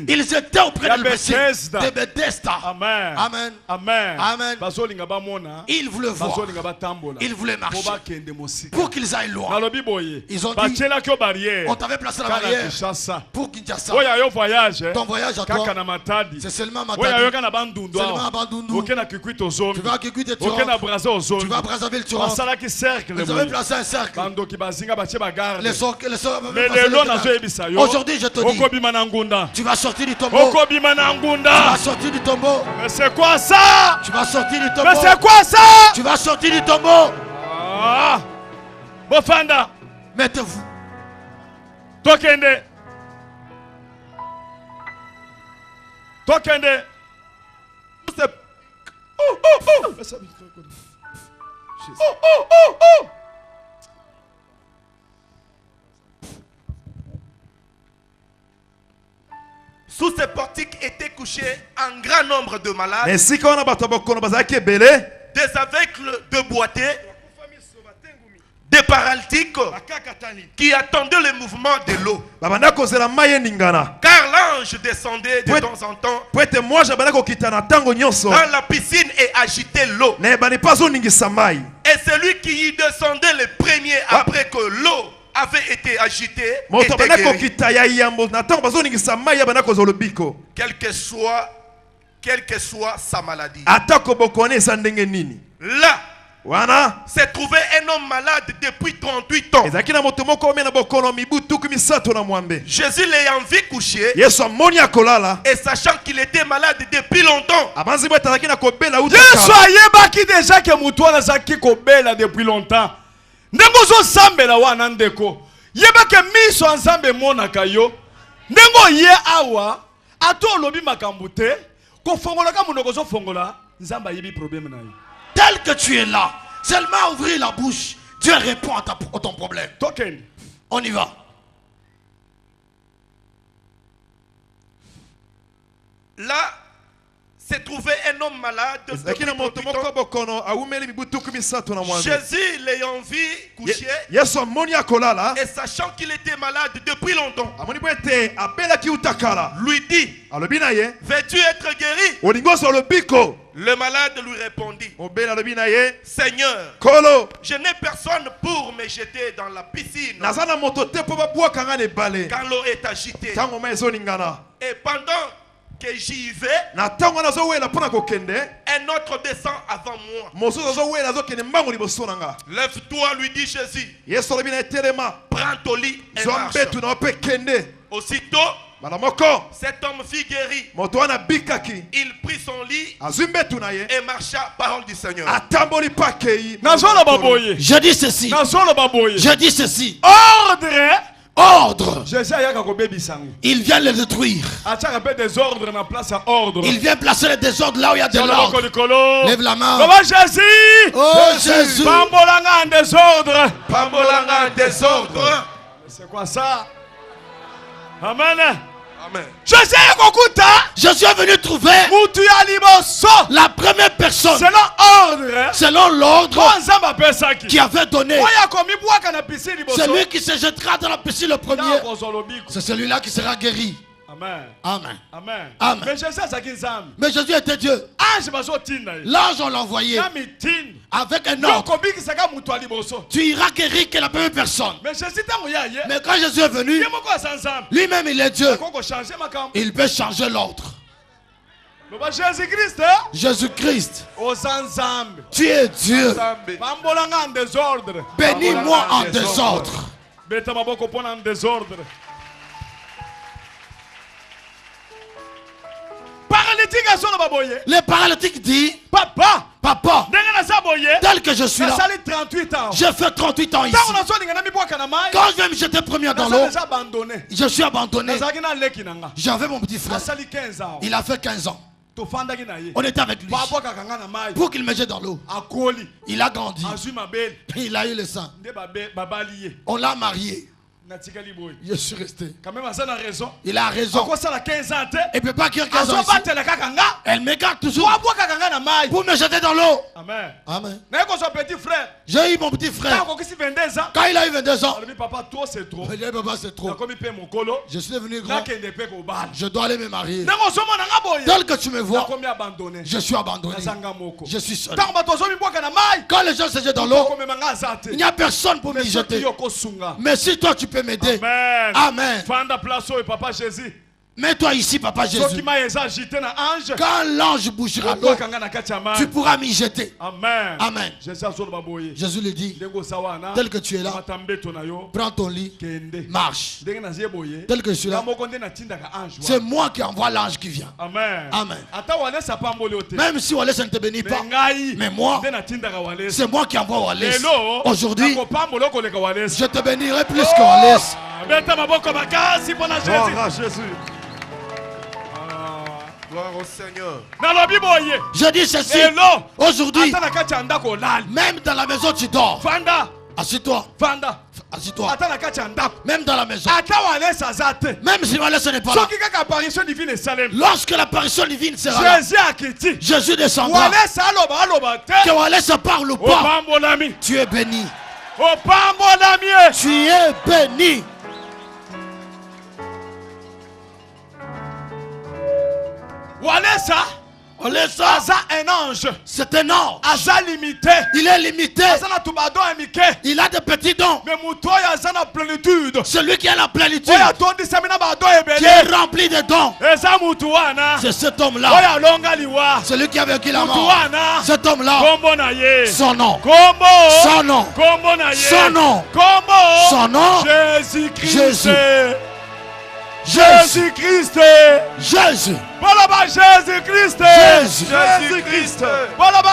Speaker 2: ils étaient auprès de
Speaker 1: Bethesda.
Speaker 2: Bethesda.
Speaker 1: Amen.
Speaker 2: Amen.
Speaker 1: Amen.
Speaker 2: Amen. Ils voulaient voir. Ils voulaient marcher. Pour qu'ils aillent loin. Ils ont dit, on t'avait placé la barrière pour Kinshasa. Ton voyage à toi, c'est seulement Matadi. Seulement à Bandundu. Tu vas à Kikwit et tu rentres. Tu vas à Brazzaville, tu rentres. Ils avaient placé un cercle. Aujourd'hui, je te dis, tu vas sortir du tombeau. Tu vas sortir du tombeau.
Speaker 1: Mais c'est quoi ça?
Speaker 2: Tu vas sortir du tombeau.
Speaker 1: Mais c'est quoi ça?
Speaker 2: Tu vas sortir du tombeau.
Speaker 1: Bofanda.
Speaker 2: Mettez-vous.
Speaker 1: Tokende. Tokende.
Speaker 3: Sous ces portiques étaient couchés un grand nombre de malades,
Speaker 1: des
Speaker 3: aveugles de boiter, des paralytiques qui attendaient le mouvement de l'eau. Car l'ange descendait de temps en temps dans la piscine et agitait l'eau. Et celui qui y descendait le premier après que l'eau avait été agité, était guéri. Quelle que soit sa maladie. Là, s'est trouvé un homme malade depuis 38 ans. Jésus l'ayant vu coucher, et sachant qu'il était malade depuis longtemps,
Speaker 1: déjà que depuis longtemps. Ndengo sambela wana ndeko yeba ke miso nzambe monaka yo ndengo ye awa ato lobi makambo te ko fongola ka munoko zo fongola nzamba yebi problème na yo.
Speaker 2: Tel que tu es là, seulement ouvrir la bouche, Dieu répond à ton problème.
Speaker 1: Token.
Speaker 2: On y va.
Speaker 3: Là s'est trouvé un homme malade depuis 38 ans. Jésus l'ayant vu coucher, et sachant qu'il était malade depuis longtemps, lui dit, veux-tu être guéri? Le malade lui répondit, Seigneur, je n'ai personne pour me jeter dans la piscine quand l'eau est agitée. Et pendant que j'y vais, un autre descend avant moi. Lève-toi, lui dit Jésus. Prends ton lit et marche. Aussitôt, cet homme fut guéri. Il prit son lit et marcha, parole du Seigneur.
Speaker 2: Je dis ceci. Je dis ceci. Ordre. Il vient le détruire. Il vient placer le désordre là où il y a de l'ordre. Lève la main. Oh Jésus.
Speaker 1: Pambolanga en désordre.
Speaker 3: Pambolanga en désordre.
Speaker 1: C'est quoi ça? Amen.
Speaker 3: Amen.
Speaker 2: Je suis venu trouver la première personne selon l'ordre qui avait donné. Celui qui se jettera dans la piscine le premier, c'est celui-là qui sera guéri.
Speaker 1: Amen.
Speaker 2: Amen.
Speaker 1: Amen.
Speaker 2: Amen. Mais Jésus était Dieu. L'ange, on l'a envoyé avec un ordre. Tu iras guérir que la première personne. Mais quand Jésus est venu, lui-même il est Dieu. Il peut changer l'ordre. Jésus-Christ, tu es Dieu. Bénis-moi en désordre. Les paralytiques disent, Papa, tel que je suis là, j'ai fait 38 ans ici. Quand je vais me jeter premier dans l'eau, je suis abandonné. J'avais mon petit frère, il a fait 15 ans. On était avec lui pour qu'il me jette dans l'eau. Il a grandi, il a eu le sang. On l'a marié. Je suis resté.
Speaker 4: Quand même, ça a raison.
Speaker 2: Il a raison.
Speaker 4: Pourquoi ça a 15 ans?
Speaker 2: Il ne peut pas qu'il y ait 15 ans ici. Elle m'égare toujours pour me jeter dans l'eau.
Speaker 4: Amen.
Speaker 2: Amen.
Speaker 4: Petit frère.
Speaker 2: J'ai eu mon petit frère. Quand il a eu 22 ans,
Speaker 4: Papa, toi c'est trop.
Speaker 2: il dit, papa, c'est trop. Je suis devenu grand. Je dois aller me marier. Tel que tu me vois, je suis abandonné. Je suis seul. Quand les gens se jettent dans l'eau, il n'y a personne pour m'y jeter. Mais si toi tu peux m'aider, amen.
Speaker 4: Papa Jésus.
Speaker 2: Mets-toi ici, Papa Jésus. Quand l'ange bougera l'eau, tu pourras m'y jeter.
Speaker 4: Amen.
Speaker 2: Amen. Jésus lui dit, tel que tu es là, prends ton lit, marche. Tel que je suis là, c'est moi qui envoie l'ange qui vient.
Speaker 4: Amen.
Speaker 2: Amen. Même si Wallace ne te bénit pas, mais moi, c'est moi qui envoie Wallace. Aujourd'hui, je te bénirai plus que Wallace.
Speaker 3: Gloire à Jésus. Gloire au Seigneur.
Speaker 2: Je dis ceci. Aujourd'hui, même dans la maison tu dors. Assis-toi. Assis-toi. Même dans la maison. Même si Wallace n'est pas là. Lorsque l'apparition divine sera là, Jésus descendra. Que Wallace parle ou pas, tu es béni. Tu es béni. Wallace,
Speaker 4: un ange.
Speaker 2: c'est un ange.
Speaker 4: Limité.
Speaker 2: Il est limité. Il a des petits dons.
Speaker 4: Mais
Speaker 2: Celui qui a la plénitude, qui est rempli de dons, c'est cet homme-là. Celui qui a vécu la mort. Cet homme-là. Son nom. Son nom. Son nom. Son nom.
Speaker 4: Jésus-Christ.
Speaker 2: Jésus-Christ. Jésus.
Speaker 4: Jésus-Christ.
Speaker 3: Jésus-Christ.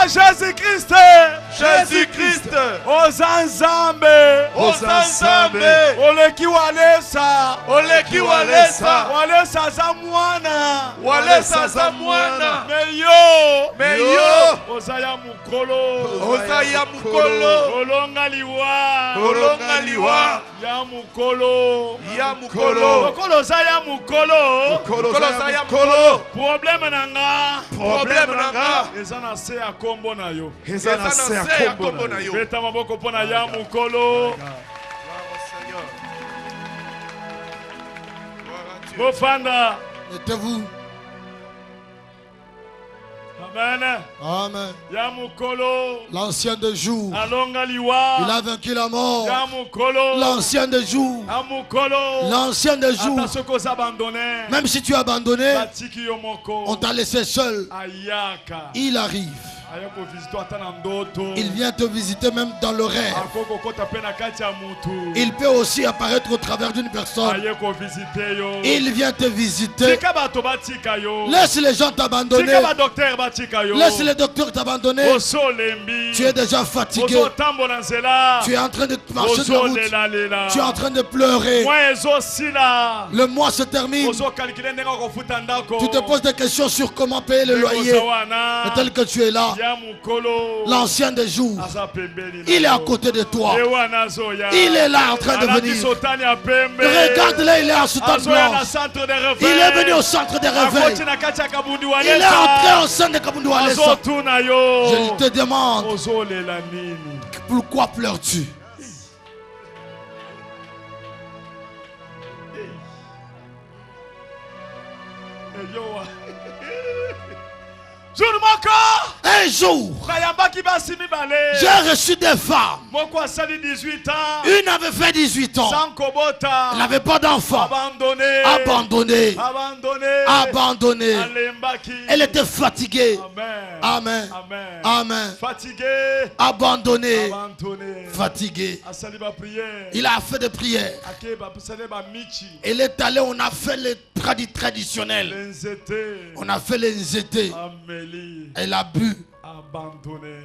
Speaker 4: Jésus-Christ.
Speaker 3: Jésus-Christ.
Speaker 4: Ozanzambe. Oleki Walesa. Walesa za mwana. Meyo. Ozaya mukolo. Olonga liwa. Ya mukolo. Mukolo zaya mukolo. Problème nanga. Ezana se ya kombo na yo. Beta maboko pona ya mukolo. Bofanda.
Speaker 2: Mettez-vous.
Speaker 4: Amen.
Speaker 2: Amen.
Speaker 4: Yamukolo.
Speaker 2: L'ancien de jour.
Speaker 4: Alongaliwa.
Speaker 2: Il a vaincu la mort.
Speaker 4: Yamukolo.
Speaker 2: L'ancien de jour.
Speaker 4: Amukolo.
Speaker 2: L'ancien de jour. Même si tu es abandonné, on t'a laissé seul.
Speaker 4: Ayaka.
Speaker 2: Il arrive. Il vient te visiter même dans le rêve. Il peut aussi apparaître au travers d'une personne. Il vient te visiter. Laisse les gens t'abandonner. Laisse les docteurs t'abandonner. Tu es déjà fatigué. Tu es en train de marcher sur la route. Tu es en train de pleurer. Le mois se termine. Tu te poses des questions sur comment payer le loyer. Et tel que tu es là, l'ancien des jours, il est à côté de toi. Il est là en train de venir. Regarde-le, il est en soutane blanche. Il est venu au centre des réveils. Il est entré au sein de Kabundu Walesa. Je te demande, pourquoi pleures-tu? Un jour, j'ai reçu des femmes. Une avait fait 18 ans. Elle n'avait pas d'enfant. Abandonnée. Elle était fatiguée. Amen. Amen. Abandonnée. Fatiguée. Il a fait des prières. Il est allé, on a fait les traditionnels. On a fait les nzete. Elle a bu.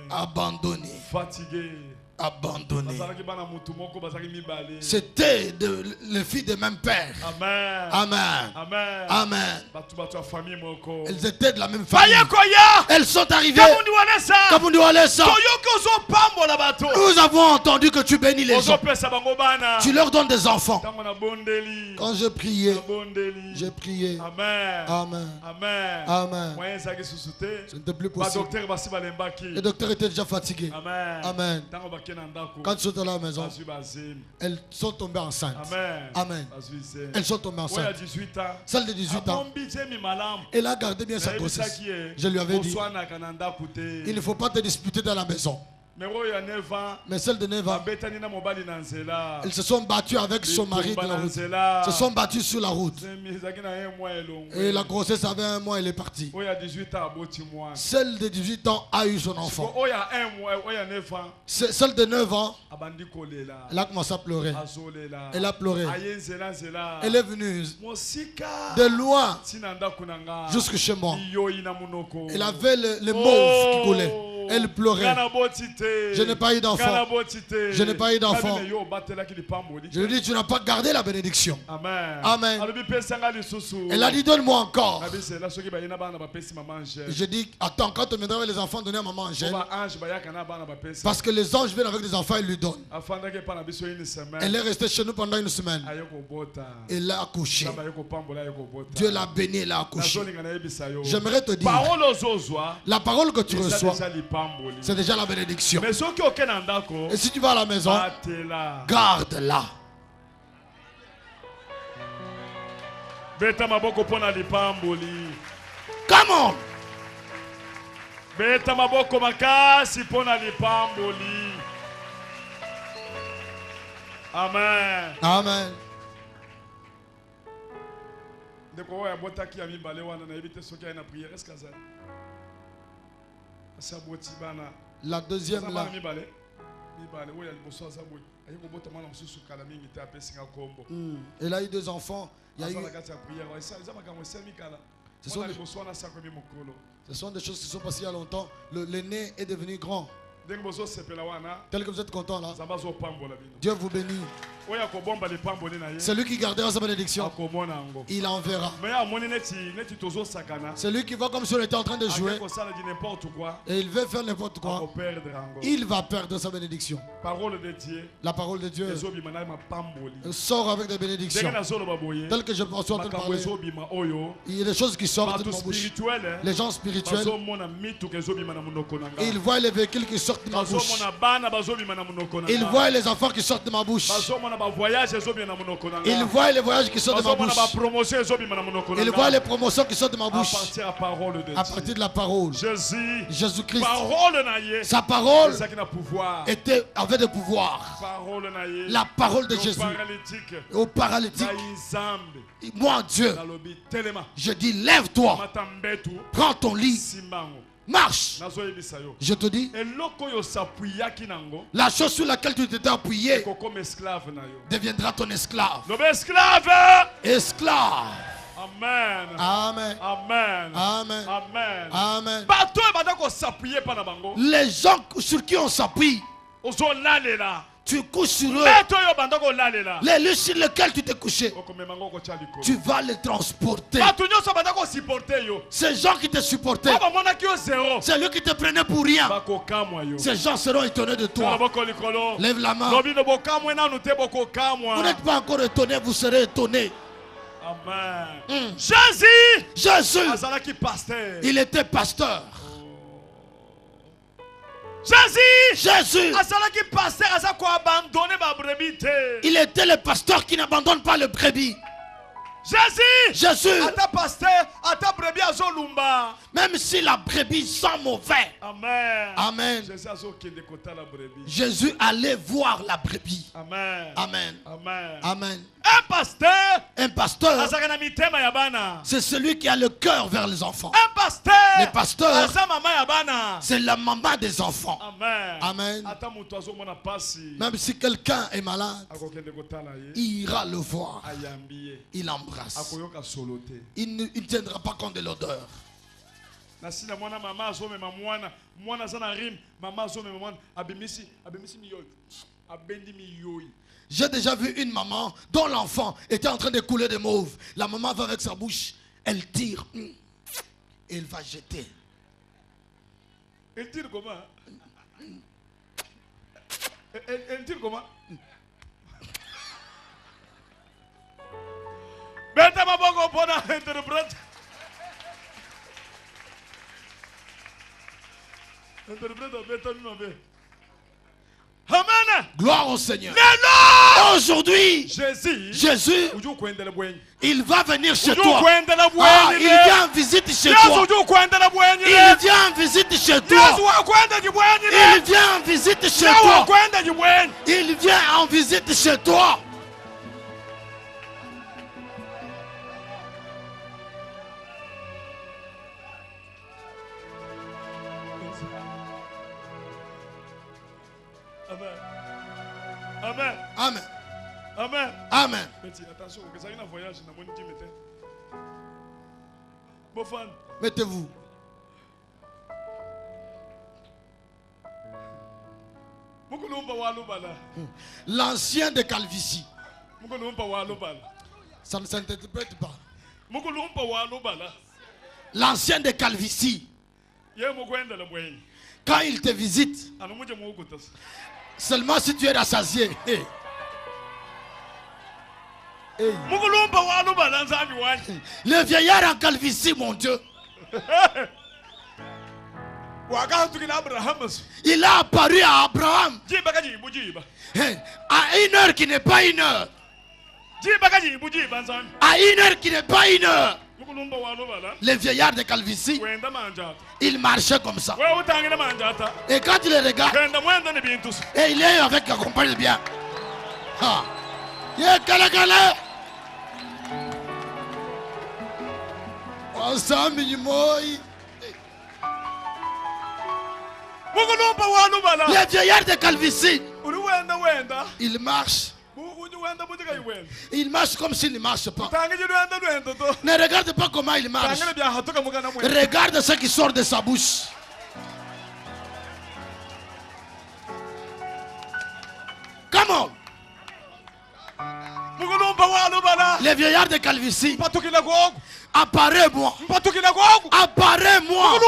Speaker 2: Abandonné. abandonnés. C'était les filles de même père.
Speaker 4: Amen.
Speaker 2: Amen.
Speaker 4: Amen.
Speaker 2: Amen.
Speaker 4: Amen.
Speaker 2: Elles étaient de la même famille. Elles sont arrivées. Nous avons entendu que tu bénis les gens. Tu leur donnes des enfants. Quand je priais, j'ai prié.
Speaker 4: Amen.
Speaker 2: Amen.
Speaker 4: Amen.
Speaker 2: Amen. Ce n'était plus possible. Les docteurs étaient déjà fatigués. Amen. Quand ils sont à la maison, elles sont tombées enceintes. Amen. Elles sont tombées enceintes. Celle de 18 ans, elle a gardé bien sa grossesse. Je lui avais dit, il ne faut pas te disputer dans la maison. Mais celle de 9 ans, elles se sont battues avec son mari dans la route. Se sont battues sur la route. Et la grossesse avait 1 mois, elle est partie. Celle de 18 ans a eu son enfant. Celle de 9 ans, elle a commencé à pleurer. Elle a pleuré. Elle est venue de loin jusque chez moi. Elle avait les mauves qui coulaient. Elle pleurait. Je n'ai pas eu d'enfant. Je n'ai pas eu d'enfant. Je lui ai dit, tu n'as pas gardé la bénédiction. Amen. Elle a dit, donne-moi encore. J'ai dit, attends, quand on viendra avec les enfants, donner à maman Angèle. Parce que les anges viennent avec des enfants, ils lui donnent. Elle est restée chez nous pendant 1 semaine. Elle a accouché. Dieu l'a bénie, elle a accouché. J'aimerais te dire, la parole que tu reçois, c'est déjà la bénédiction. Et si tu vas à la maison, garde-la. Come on.
Speaker 4: Amen.
Speaker 2: Amen. La deuxième là. Elle a eu 2 enfants. Il y a eu... Ce sont des choses qui sont passées il y a longtemps. L'aîné est devenu grand. Tel que vous êtes content là. Dieu vous bénit. Celui qui gardera sa bénédiction, il enverra. Celui qui va comme si on était en train de jouer et il veut faire n'importe quoi, il va perdre sa bénédiction. La parole de Dieu sort avec des bénédictions. Tel que je suis en train de parler, il y a des choses qui sortent de ma bouche. Les gens spirituels, ils voient les véhicules qui sortent de ma bouche. Ils voient les enfants qui sortent de ma bouche. Ils voient les voyages qui sortent de ma bouche. Ils voient les promotions qui sortent de ma bouche. À partir de la parole. Jésus-Christ, sa parole avait de pouvoir. La parole de Jésus au paralytique. Moi, Dieu, je dis, lève-toi, prends ton lit, marche. Je te dis, la chose sur laquelle tu t'étais appuyé deviendra ton esclave. Esclave.
Speaker 4: Amen.
Speaker 2: Amen.
Speaker 4: Amen.
Speaker 2: Amen.
Speaker 4: Amen.
Speaker 2: Amen.
Speaker 4: Amen.
Speaker 2: Les gens sur qui on s'appuie, tu couches sur eux. Les lieux sur lesquels tu t'es couché, tu vas les transporter. Ces gens qui te supportaient, c'est lui qui te prenait pour rien. Ces gens seront étonnés de toi. Lève la main. Vous n'êtes pas encore étonné, vous serez étonné.
Speaker 4: Amen.
Speaker 2: Jésus, il était pasteur. Jésus, il était le pasteur qui n'abandonne pas le brebis. Jésus, même si la brebis sent mauvais, amen, Jésus allait voir la brebis.
Speaker 4: Amen.
Speaker 2: Amen.
Speaker 4: Amen.
Speaker 2: Amen.
Speaker 4: Un pasteur,
Speaker 2: c'est celui qui a le cœur vers les enfants.
Speaker 4: Le
Speaker 2: Le pasteur, c'est la maman des enfants.
Speaker 4: Amen.
Speaker 2: Amen. Même si quelqu'un est malade, il ira le voir. Il l'embrasse. Il ne tiendra pas compte de l'odeur.
Speaker 4: Nasina mwana mama azome mwana mwana zana rim mama azome mwana abimisi miyoyi abendi miyoyi.
Speaker 2: J'ai déjà vu une maman dont l'enfant était en train de couler de mauve. La maman va avec sa bouche, elle tire et elle va jeter.
Speaker 4: Elle tire comment? Elle tire comment? Beta maboko pona interprète. Interprète beta mimbe. Amen.
Speaker 2: Gloire au Seigneur. Aujourd'hui,
Speaker 4: Jésus,
Speaker 2: il va venir chez toi. Il vient en visite chez toi. Il vient en visite chez toi. Il vient en visite chez toi. Il vient en visite chez toi.
Speaker 4: Amen.
Speaker 2: Amen.
Speaker 4: Amen.
Speaker 2: Amen.
Speaker 4: Attention, vous avez un voyage dans mon intimité.
Speaker 2: Mettez-vous. L'ancien de calvitie. Ça ne s'interprète pas. L'ancien de calvitie. Quand il te visite, seulement si tu es rassasié. Hey. Hey. Le vieillard en calvitie, mon Dieu. Il a apparu à Abraham. Hey. À une heure qui n'est pas une heure. À une heure qui n'est pas une heure. Les vieillards de calvitie, il marchait comme ça. Et quand il les regarde, et il est avec la compagne bien. Il est calé. Les vieillards de calvitie, il marche. Il marche comme s'il ne marche pas. Ne regarde pas comment il marche. Regarde ce qui sort de sa bouche. Come on. Les vieillards de calvitie, apparais-moi. Apparais-moi.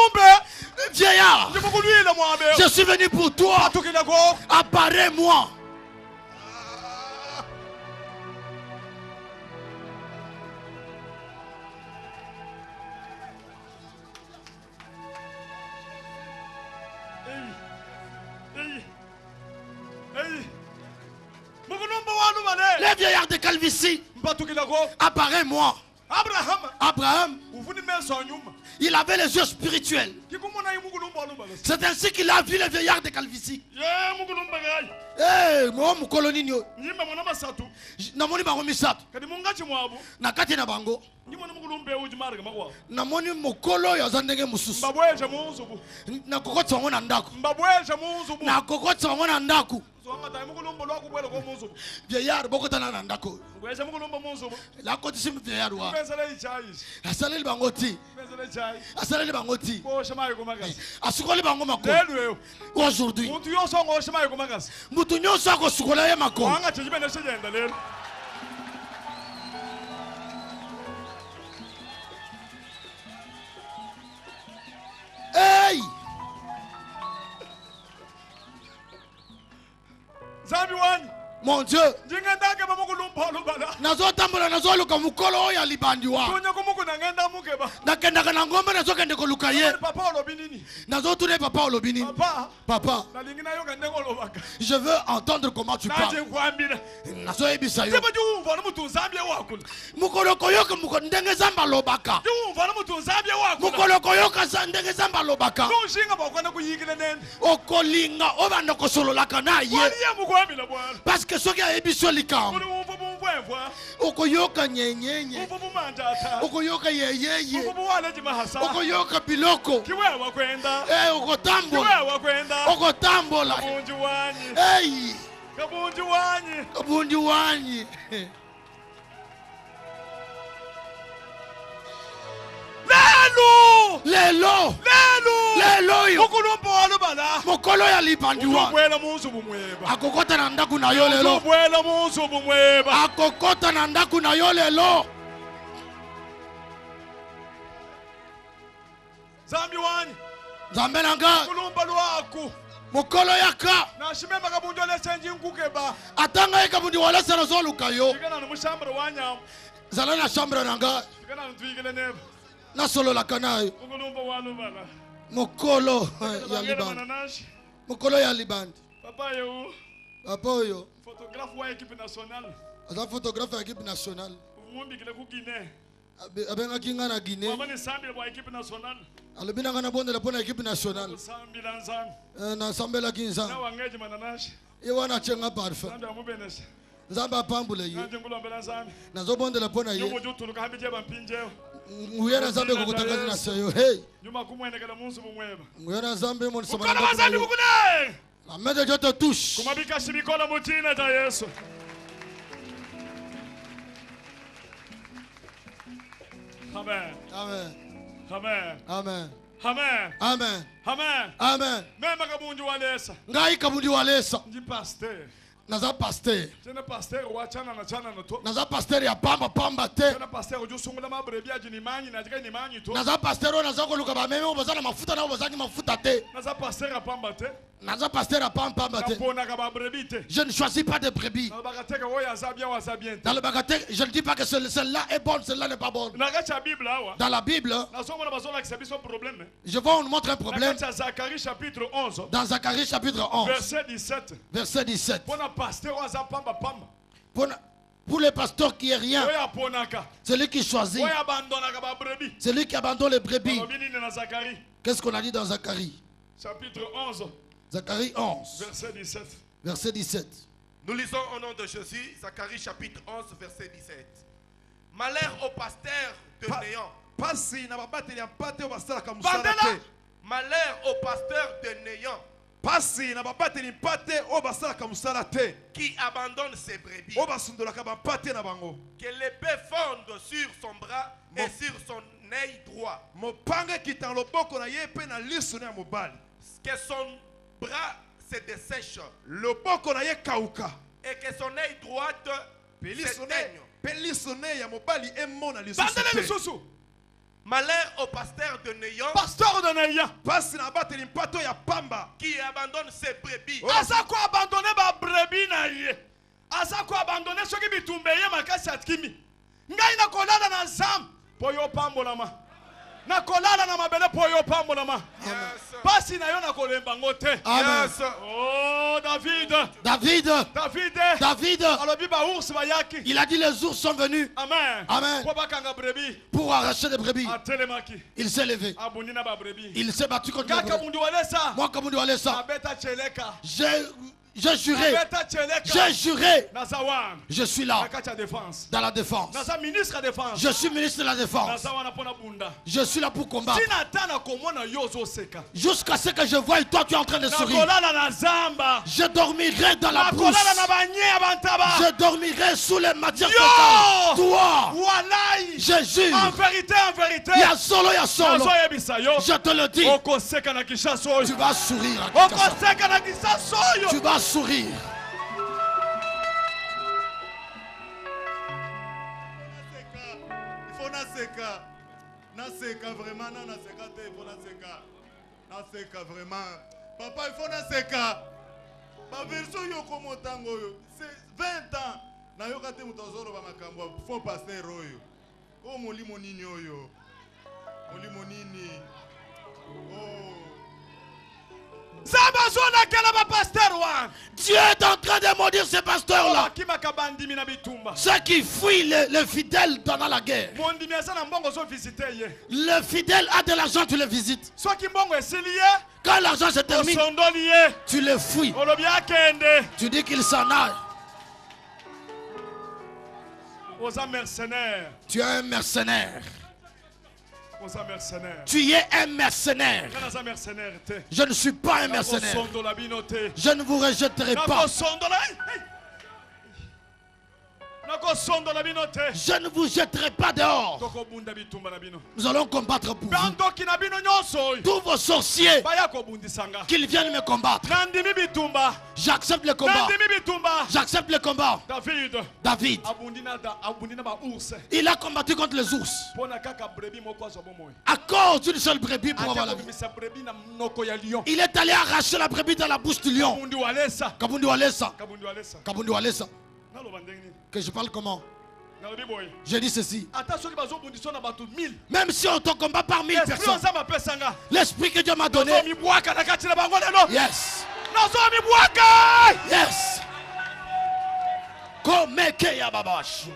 Speaker 2: Vieillard, je suis venu pour toi. Apparais-moi. Les vieillards de calvitie, apparais-moi. Abraham, il avait les yeux spirituels. C'est ainsi qu'il a vu les vieillards de calvitie. Moi, mon colonio, namoni bango misato. Nakati na bango. Namoni mokolo ya zandenge mususu. Na kokotsa ngo na ndako. Na kokotsa ngo na ndako. Vieillard bokotana na ndako. La kotisi vieillard wa. Asaleli bango ti. Asaleli bango ti. Asukoli bango makolo. Aujourd'hui. Mutu nyonso akosukola ye makolo. Hey! Mon Dieu, nazotambola nazoluka mukolo oyo alibandiwa nakendaka na ngombe nazokende koluka ye nazotuna papa olobi nini papa je veux entendre comment tu parles nazoyebisa yo mukolo koyoka ndenge zamba alobaka mukolo koyoka ndenge zamba alobaka okolinga obanda kosololaka na ye parce que soki ayebiso likambo okoyoka nyenyenye okoyoka yeyeye okoyoka biloko okotambola kabundi wanyi lelo mokolo ya libandiwa akokota na ndaku na yo lelo akokota na ndaku na yo lelo Nzambe nanga mokolo yaka atanga ekabundi walesa na zoluka yo zala na chambre nanga na solo la kanayo mokolo ya libandi mokolo ya libandi papa oyo photographe wa équipe nationale aza photographe ya équipe nationale abengaki nga na Guinée alobi nanga na bondela mpo na équipe nationale nasambelaki nzambe ye wana atyenga parfum nzambe apambula ye nazobondela mpo na ye nguye na nzambe kokutakazi na seyo hey nguye na nzambe la main de Dieu te touche.
Speaker 4: Amen.
Speaker 2: Amen.
Speaker 4: Amen.
Speaker 2: Amen.
Speaker 4: Amen.
Speaker 2: Amen.
Speaker 4: Amen.
Speaker 2: Amen.
Speaker 4: Même kabundi walesa.
Speaker 2: Ngai kabundi walesa.
Speaker 4: Ndi pasteur.
Speaker 2: Naza pasteur.
Speaker 4: Tena pasteur wachana na chana no to.
Speaker 2: Naza pasteur ya pamba pamba te.
Speaker 4: Tena pasteur ojo sungula mabrebi aji ni manyi na tika ni manyi to.
Speaker 2: Naza pasteur naza ko luka ba meme obazana mafuta na obazaki mafuta te.
Speaker 4: Naza pasteur ya pamba te.
Speaker 2: Naza pasteur ya pamba te. Je ne choisis pas de brebis. Dans le bagatelle, je ne dis pas que celle-là est bonne, celle-là n'est pas bonne. Dans la Bible, je vois on nous montre un problème. Dans Zacharie chapitre 11, verset 17. Pour les pasteurs qui est rien, celui qui choisit, celui qui abandonne les brebis. Qu'est-ce qu'on a dit dans Zacharie?
Speaker 4: Chapitre 11.
Speaker 2: Zacharie 11.
Speaker 4: Verset 17.
Speaker 2: Verset 17.
Speaker 3: Nous lisons au nom de Jésus, Zacharie chapitre 11, verset 17. Malheur au pasteur de néant. Malheur au pasteur de néant. Qui abandonne ses brebis. Que l'épée fonde sur son bras et sur son œil droit. Que son bras se dessèche. Et que son œil droit s'éteigne. Malheur au pasteur de néant.
Speaker 4: Pasteur de néant.
Speaker 3: Qui abandonne ses brebis.
Speaker 4: Asako abandonné ba brebis na ye. Asako abandonné soki bitumbe ye makasi atkimi. Ngai na kolala na nzam. Poyo pambolama. Na kolala na mabele poyo pambolama. Pasi na yo na kolemba ngote.
Speaker 2: Amen.
Speaker 4: Oh David.
Speaker 2: David. Il a dit les ours sont venus.
Speaker 4: Amen.
Speaker 2: Amen. Pour arracher des brebis. Il s'est levé. Il s'est battu contre les brebis. Moi Kabundi Walesa. J'ai juré. Je suis là. Dans la défense. Je suis ministre de la défense. Je suis là pour combattre. Jusqu'à ce que je voie toi tu es en train de sourire. Je dormirai dans la brousse. Je dormirai sous les matières fécales. Toi. Je jure.
Speaker 4: En vérité.
Speaker 2: Il y a solo. Je te le dis. Tu vas sourire. Tu vas sourire.
Speaker 5: Il faut naseka vraiment naseka te, il faut naseka vraiment. Papa, il faut naseka. Ba version yoko motango yo. C'est 20 ans. Na yoka te mutazoro ba makambo faux pasteur oyo. Oh molimo nini oyo. Molimo nini. Oh.
Speaker 2: Dieu est en train de maudire ces pasteurs-là. Ceux qui fuient les fidèles pendant la guerre. Le fidèle a de l'argent, tu le visites. Quand l'argent se termine, tu le fuis. Tu dis qu'il s'en aille. Tu es un mercenaire. Tu es un mercenaire. Je ne suis pas un mercenaire. Je ne vous rejetterai pas. Je ne vous jetterai pas dehors. Nous allons combattre pour vous. Tous vos sorciers, qu'ils viennent me combattre. J'accepte le combat. J'accepte le combat. David, il a combattu contre les ours. À cause d'une seule brebis pour avoir la vie. Il est allé arracher la brebis dans la bouche du lion. Kabundu Alessa. Kabundu Alessa. Que je parle comment? Je dis ceci. Même si on te combat par 1000 personnes, l'esprit que Dieu m'a donné. Yes. Yes. Komeke ya babash.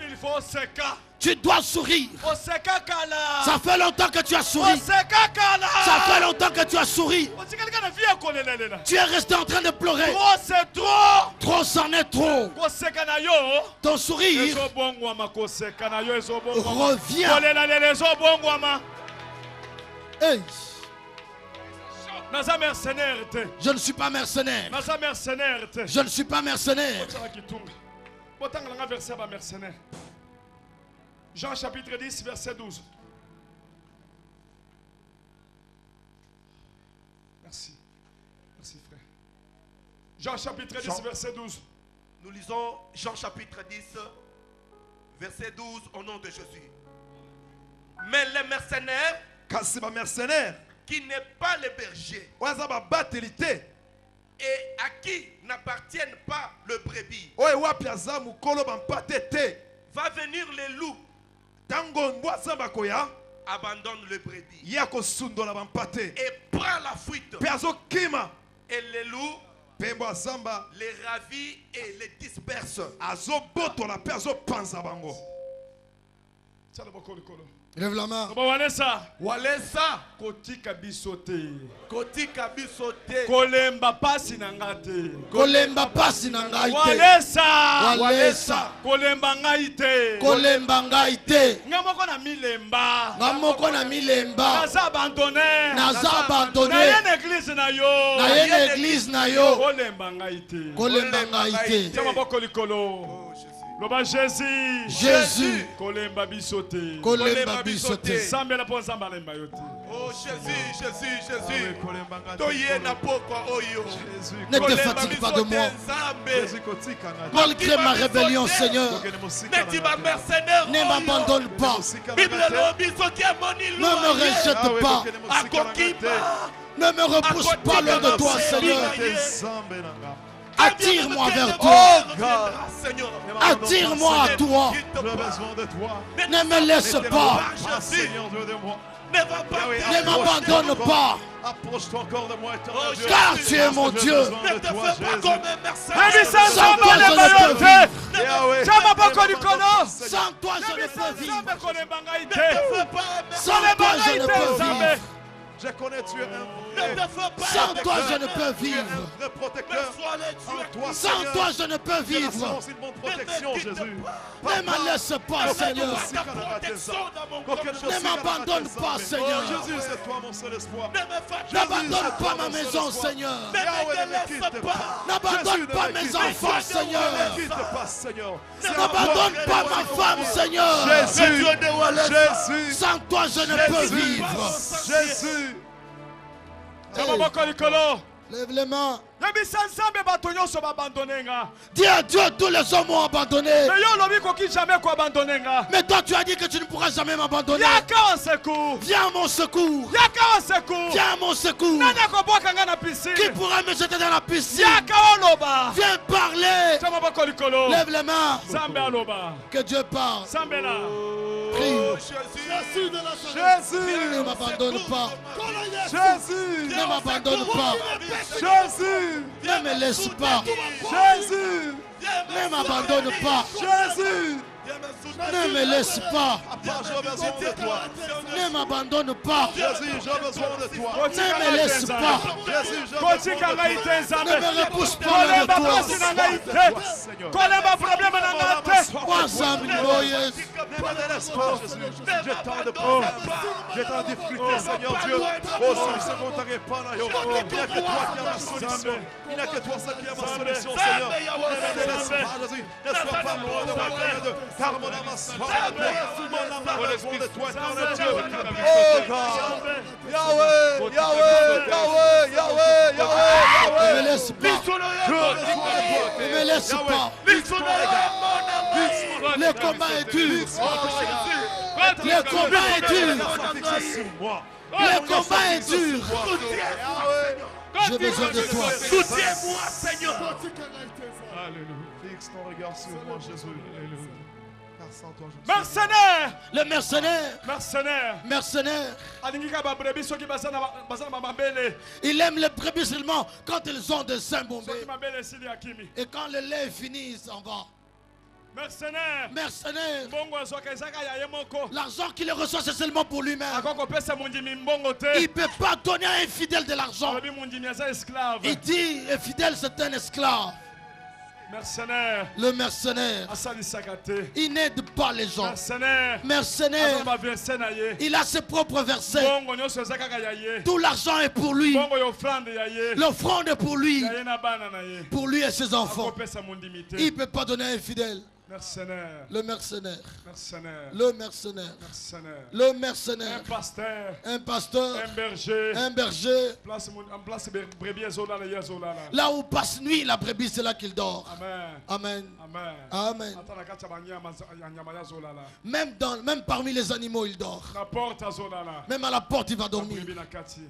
Speaker 4: Il faut se cas.
Speaker 2: Tu dois sourire. Ça fait longtemps que tu as souri. Ça fait longtemps que tu as souri. Tu es resté en train de pleurer.
Speaker 4: C'est trop.
Speaker 2: Trop, c'en est trop. Ton sourire revient. Hey. Je ne suis pas mercenaire. Je ne suis pas mercenaire.
Speaker 4: Jean chapitre 10, verset 12. Merci. Merci frère. Jean chapitre 10, verset 12.
Speaker 3: Nous lisons Jean chapitre 10, verset 12 au nom de Jésus. Mais les mercenaires, qui n'est pas les bergers, et à qui n'appartiennent pas le brebis, va venir les loups, abandonne le brebis et prend la fuite. Et les loups les ravit et les disperse.
Speaker 2: Lève la main.
Speaker 4: Walesa. Kotika bisote. Kotika bisote. Kolemba pasi nangate.
Speaker 2: Kolemba pasi nangaite.
Speaker 4: Walesa.
Speaker 2: Walesa.
Speaker 4: Kolemba ngaite.
Speaker 2: Kolemba ngaite.
Speaker 4: Ngamoko na milemba.
Speaker 2: Ngamoko na milemba.
Speaker 4: Naza abandonné.
Speaker 2: Naza abandonné.
Speaker 4: Na yene église na yo.
Speaker 2: Na yene église na yo.
Speaker 4: Kolemba ngaite.
Speaker 2: Kolemba ngaite.
Speaker 4: Tama boko likolo. Loba Jésus.
Speaker 2: Jésus.
Speaker 4: Kolemba bisote.
Speaker 2: Kolemba bisote.
Speaker 4: Sambela po samba lemba yote.
Speaker 3: Oh Jésus, Jésus, Jésus. Toye na pokwa oyo.
Speaker 2: Ne te fatigue pas de moi. Malgré ma rébellion, Seigneur, ne m'abandonne pas. Ne me rejette pas. Ne me repousse pas loin de toi, Seigneur. Attire-moi vers toi. Attire-moi à toi. Ne me laisse pas. Ne m'abandonne pas.
Speaker 3: Approche-toi encore de moi, éternel.
Speaker 2: Car tu es mon Dieu.
Speaker 3: Ne te fais pas comme un mercenaire.
Speaker 2: Sans toi, je ne peux vivre.
Speaker 3: Sans toi, je ne peux vivre.
Speaker 2: Sans toi, je ne peux vivre.
Speaker 3: Je connais tu es un
Speaker 2: sans toi je ne peux vivre. Sans toi je ne peux vivre. Ne me laisse pas, Seigneur. Ne m'abandonne pas, Seigneur.
Speaker 3: Jésus, c'est toi mon seul espoir.
Speaker 2: N'abandonne pas ma maison, Seigneur. N'abandonne pas mes enfants, Seigneur. N'abandonne pas ma femme, Seigneur.
Speaker 3: Jésus.
Speaker 2: Sans toi je ne peux vivre.
Speaker 3: Jésus.
Speaker 2: Lève les mains. Dis à Dieu, tous les hommes m'ont abandonné. Mais toi tu as dit que tu ne pourras jamais m'abandonner. Viens à mon secours. Viens à mon secours. Qui pourra me jeter dans la piscine? Viens parler. Lève les mains. Que Dieu parle. Prie.
Speaker 3: Jésus.
Speaker 2: Ne m'abandonne pas.
Speaker 3: Jésus.
Speaker 2: Ne m'abandonne pas.
Speaker 3: Jésus.
Speaker 2: Ne me laisse pas.
Speaker 3: Jésus.
Speaker 2: Ne m'abandonne pas.
Speaker 3: Jésus.
Speaker 2: Ne me laisse pas.
Speaker 3: J'ai besoin de toi.
Speaker 2: Ne m'abandonne pas.
Speaker 3: Jésus, j'ai besoin de toi.
Speaker 2: Ne me laisse pas.
Speaker 3: Jésus, j'ai besoin de toi.
Speaker 2: Ne me repousse pas loin de toi.
Speaker 3: Ne me délaisse pas, Jésus. J'ai tant de problèmes. J'ai tant de difficultés, Seigneur Dieu. Oh, Seigneur, il n'y a que toi qui as ma solution. Il n'y a que toi qui as ma solution, Seigneur. Ne me délaisse pas, Jésus. Ne sois pas loin de moi, car mon âme a soif de toi. Mon âme a besoin de toi, éternel Dieu. Oh, God. Yahweh, Yahweh, Yahweh, Yahweh, Yahweh.
Speaker 2: Ne me laisse pas. Ne me laisse pas. Le combat est dur. Le combat est dur. Le combat est dur. J'ai besoin de toi.
Speaker 1: Soutiens-moi, Seigneur.
Speaker 3: Alléluia. Fixe ton regard sur moi, Jésus. Alléluia. Car sans toi, je ne suis
Speaker 4: Mercenaire.
Speaker 2: Le mercenaire.
Speaker 4: Mercenaire.
Speaker 2: Mercenaire.
Speaker 4: Alingika ba brebis soki basana mabele.
Speaker 2: Il aime les brebis seulement quand ils ont de saints bombés.
Speaker 4: Soki mabele sili akimi.
Speaker 2: Et quand le lait est fini, il s'en va.
Speaker 4: Mercenaire.
Speaker 2: Mercenaire.
Speaker 4: Mbongo soka ezaka ya yemoko.
Speaker 2: L'argent qu'il reçoit, c'est seulement pour lui-même.
Speaker 4: Akoko pesa mundimi mbongo te.
Speaker 2: Il ne peut pas donner à un fidèle de l'argent.
Speaker 4: Alobi mundimi aza esclave.
Speaker 2: Il dit, un fidèle, c'est un esclave.
Speaker 4: Mercenaire.
Speaker 2: Le mercenaire,
Speaker 4: Asalisaka te.
Speaker 2: il n'aide pas les gens.
Speaker 4: Mercenaire.
Speaker 2: Mercenaire,
Speaker 4: Azana ba verset na ye.
Speaker 2: il a ses propres versets.
Speaker 4: Mbongo nyonso ezaka ya ye.
Speaker 2: Tout l'argent est pour lui.
Speaker 4: Mbongo yo offrande ya ye.
Speaker 2: L'offrande est pour lui.
Speaker 4: Ya ye na bana na ye.
Speaker 2: Pour lui et ses enfants.
Speaker 4: Akoko pesa mundimi te.
Speaker 2: Il ne peut pas donner à un fidèle.
Speaker 4: Mercenaire.
Speaker 2: Le mercenaire.
Speaker 4: Mercenaire.
Speaker 2: Le mercenaire.
Speaker 4: Mercenaire.
Speaker 2: Le
Speaker 4: Un
Speaker 2: mercenaire.
Speaker 4: pasteur.
Speaker 2: Un pasteur.
Speaker 4: Un berger.
Speaker 2: Un berger.
Speaker 4: En place brebis ezolala ye ezolala.
Speaker 2: Là où passe nuit, la brebis, c'est là qu'il dort.
Speaker 4: Amen.
Speaker 2: Amen.
Speaker 4: Amen.
Speaker 2: Amen.
Speaker 4: Ata na kati ya banyama ya nyama ya zolala.
Speaker 2: Même parmi les animaux, il dort.
Speaker 4: Na porte azolala.
Speaker 2: Même à la porte, il va dormir.
Speaker 4: Brebi na kati.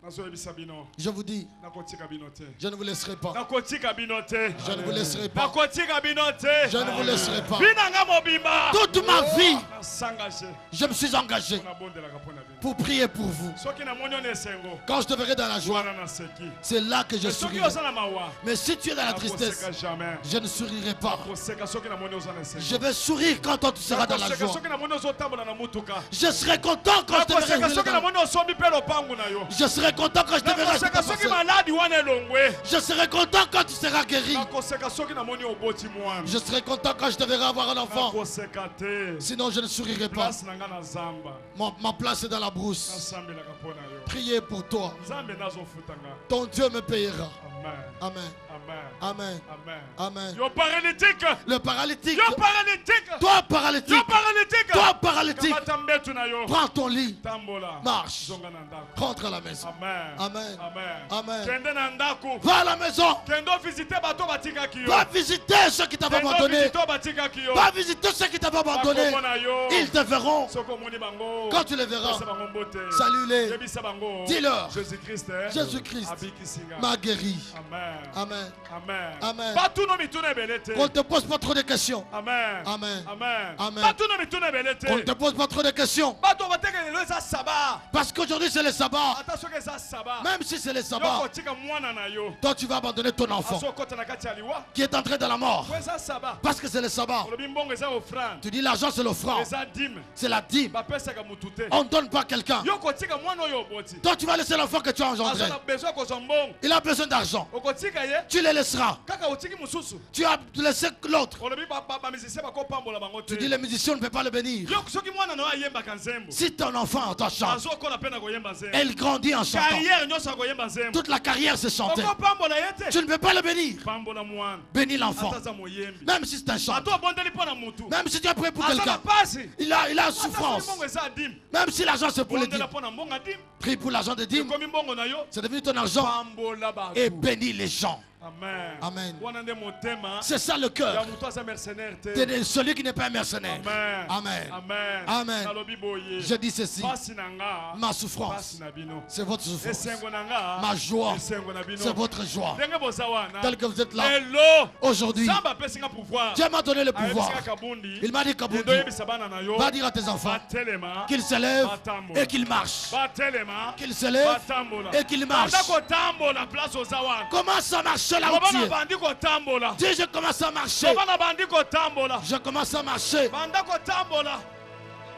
Speaker 4: Nazoyebisa bino.
Speaker 2: Je vous dis,
Speaker 4: Nakotika bino te.
Speaker 2: je ne vous laisserai pas.
Speaker 4: Nakotika bino te.
Speaker 2: Je ne vous laisserai pas.
Speaker 4: Nakotika bino te.
Speaker 2: Je ne vous laisserai pas.
Speaker 4: Binanga mobimba.
Speaker 2: Toute ma vie,
Speaker 4: Nasangage.
Speaker 2: je me suis engagé
Speaker 4: Na bondelaka pona bino.
Speaker 2: pour prier pour vous.
Speaker 4: Soki na moni on esengo.
Speaker 2: Quand je te verrai dans la joie,
Speaker 4: Wana na seki.
Speaker 2: c'est là que je
Speaker 4: Soki
Speaker 2: sourirai.
Speaker 4: ozana mawa.
Speaker 2: Mais si tu es dans la tristesse,
Speaker 4: Nakoseka jamais.
Speaker 2: je ne sourirai pas.
Speaker 4: Nakoseka soki na moni ozana esengo.
Speaker 2: Je vais sourire quand toi tu seras dans la
Speaker 4: Nakoseka
Speaker 2: joie.
Speaker 4: soki na moni ozotambola na mutuka.
Speaker 2: Je serai content quand je te verrai.
Speaker 4: Nakoseka soki na
Speaker 2: dans-
Speaker 4: moni osombi pe lopangu na yo.
Speaker 2: Je serai content quand je te verrai.
Speaker 4: Nakoseka soki maladi wana elongwe.
Speaker 2: Je serai content quand tu seras guéri.
Speaker 4: Nakoseka soki na moni oboti mwana.
Speaker 2: Je serai content quand je te verrai avoir un enfant.
Speaker 4: Nakoseka te.
Speaker 2: Sinon, je ne sourirai pas.
Speaker 4: Place na nga na zamba.
Speaker 2: Ma place est dans la brousse.
Speaker 4: Nasambelaka mpona yo.
Speaker 2: Priez pour toi.
Speaker 4: Nzambe nazofutanga.
Speaker 2: Ton Dieu me payera.
Speaker 4: Amen.
Speaker 2: Amen.
Speaker 4: Amen.
Speaker 2: Amen.
Speaker 4: Amen.
Speaker 2: Amen.
Speaker 4: Yo paralytique.
Speaker 2: Le paralytique.
Speaker 4: Yo paralytique.
Speaker 2: Toi paralytique.
Speaker 4: Yo paralytique.
Speaker 2: Toi paralytique.
Speaker 4: Kamata mbetu na yo.
Speaker 2: Prends ton lit.
Speaker 4: Tambola.
Speaker 2: Marche.
Speaker 4: Zonga na ndako.
Speaker 2: Rentre à la maison.
Speaker 4: Amen.
Speaker 2: Amen.
Speaker 4: Amen.
Speaker 2: Amen.
Speaker 4: Kende na ndako.
Speaker 2: Va à la maison.
Speaker 4: Kendo visiter bato batikaki yo.
Speaker 2: Va visiter ceux qui t'avaient
Speaker 4: Kendo
Speaker 2: abandonné.
Speaker 4: visiter batikaki yo.
Speaker 2: Va visiter ceux qui t'avaient abandonné.
Speaker 4: Bakomona yo.
Speaker 2: Ils te verront.
Speaker 4: Soko moni bango.
Speaker 2: Quand tu les verras,
Speaker 4: Pesa bango mbote.
Speaker 2: salue-les.
Speaker 4: Yebisa bango.
Speaker 2: Dis-leur.
Speaker 4: Jésus-Christ.
Speaker 2: Jésus-Christ
Speaker 4: Abikisinga.
Speaker 2: m'a guéri.
Speaker 4: Amen.
Speaker 2: Amen.
Speaker 4: Amen.
Speaker 2: Amen.
Speaker 4: Batuno mituna ebelete.
Speaker 2: Qu'on ne te pose pas trop de questions.
Speaker 4: Amen.
Speaker 2: Amen.
Speaker 4: Amen.
Speaker 2: Amen.
Speaker 4: Batuno mituna ebelete.
Speaker 2: Qu'on ne te pose pas trop de questions.
Speaker 4: Bato bateke lelo eza saba.
Speaker 2: Parce qu'aujourd'hui c'est le sabbat.
Speaker 4: Ata soki eza saba.
Speaker 2: Même si c'est le
Speaker 4: Yo
Speaker 2: sabbat,
Speaker 4: kotika mwana na yo.
Speaker 2: toi tu vas abandonner ton enfant
Speaker 4: Azokota na kati ya liwa.
Speaker 2: qui est entré dans la mort.
Speaker 4: Po eza saba.
Speaker 2: Parce que c'est le sabbat.
Speaker 4: Olobi mbongo eza offrande.
Speaker 2: Tu dis l'argent c'est l'offrande.
Speaker 4: Eza dîme.
Speaker 2: C'est la dîme.
Speaker 4: Bapesaka mutu te.
Speaker 2: On ne donne pas quelqu'un.
Speaker 4: Yo kotika mwana oyo oboti.
Speaker 2: Toi tu vas laisser l'enfant que tu as engendré.
Speaker 4: Aza na besoin kozwa mbongo.
Speaker 2: Il a besoin d'argent.
Speaker 4: Okotika ye.
Speaker 2: Tu le laisseras.
Speaker 4: Kaka otiki mususu.
Speaker 2: Tu as laissé l'autre.
Speaker 4: Olobi ba musicien bakopambola bango te.
Speaker 2: Tu dis le musicien ne peut pas le bénir.
Speaker 4: Yo soki mwana na yo ayembaka nzembo.
Speaker 2: Si ton enfant toi chante,
Speaker 4: Azokola pe na koyemba nzembo.
Speaker 2: elle grandit en chantant.
Speaker 4: Carrière nyonso akoyemba nzembo.
Speaker 2: Toute la carrière c'est chanter.
Speaker 4: Okopambola ye te.
Speaker 2: Tu ne peux pas le bénir.
Speaker 4: Pambola mwana.
Speaker 2: Bénis l'enfant.
Speaker 4: Ata aza moyembi.
Speaker 2: Même si c'est un chant.
Speaker 4: Bato obondeli mpo na mutu.
Speaker 2: Même si tu as prié pour
Speaker 4: Aza na
Speaker 2: quelqu'un.
Speaker 4: pasi.
Speaker 2: Il a
Speaker 4: Ata
Speaker 2: souffrance.
Speaker 4: soki mbongo eza dîme.
Speaker 2: Même si l'argent c'est pour les
Speaker 4: Bondela
Speaker 2: dîmes.
Speaker 4: mpo na mbongo ya dîme.
Speaker 2: Prie pour l'argent de dîmes.
Speaker 4: Ekomi mbongo na yo.
Speaker 2: C'est devenu ton argent.
Speaker 4: Pambola bato.
Speaker 2: Et bénis les gens.
Speaker 4: Amen.
Speaker 2: Amen.
Speaker 4: Wana nde motema.
Speaker 2: C'est ça le
Speaker 4: Ya
Speaker 2: cœur
Speaker 4: mutu aza mercenaire te.
Speaker 2: de celui qui n'est pas un mercenaire.
Speaker 4: Amen.
Speaker 2: Amen.
Speaker 4: Amen.
Speaker 2: Amen.
Speaker 4: Nalobi boye.
Speaker 2: Je dis ceci.
Speaker 4: Pasi na nga.
Speaker 2: Ma souffrance,
Speaker 4: Pasi na bino.
Speaker 2: c'est votre souffrance.
Speaker 4: Esengo na nga.
Speaker 2: Ma joie,
Speaker 4: Esengo na bino.
Speaker 2: c'est votre joie.
Speaker 4: Ndenge boza wana.
Speaker 2: Tel que vous êtes là
Speaker 4: Lelo.
Speaker 2: aujourd'hui,
Speaker 4: Nzambe apesi nga pouvoir.
Speaker 2: Dieu m'a donné le pouvoir.
Speaker 4: Ayebisi kaka bundi.
Speaker 2: Il m'a dit
Speaker 4: Endo
Speaker 2: Kabundi,
Speaker 4: yebisa bana na yo.
Speaker 2: va dire à tes enfants
Speaker 4: Batelema.
Speaker 2: qu'ils se lèvent
Speaker 4: Batambola.
Speaker 2: et qu'ils marchent.
Speaker 4: Batelema.
Speaker 2: Qu'ils se lèvent
Speaker 4: Batambola.
Speaker 2: et qu'ils marchent.
Speaker 4: Banda kotambola place oza wana.
Speaker 2: Commence à marcher là où tu
Speaker 4: Kobana
Speaker 2: es.
Speaker 4: bandi kotambola.
Speaker 2: Dis, je commence à marcher.
Speaker 4: Kobana bandi kotambola.
Speaker 2: Je commence à marcher.
Speaker 4: Banda kotambola.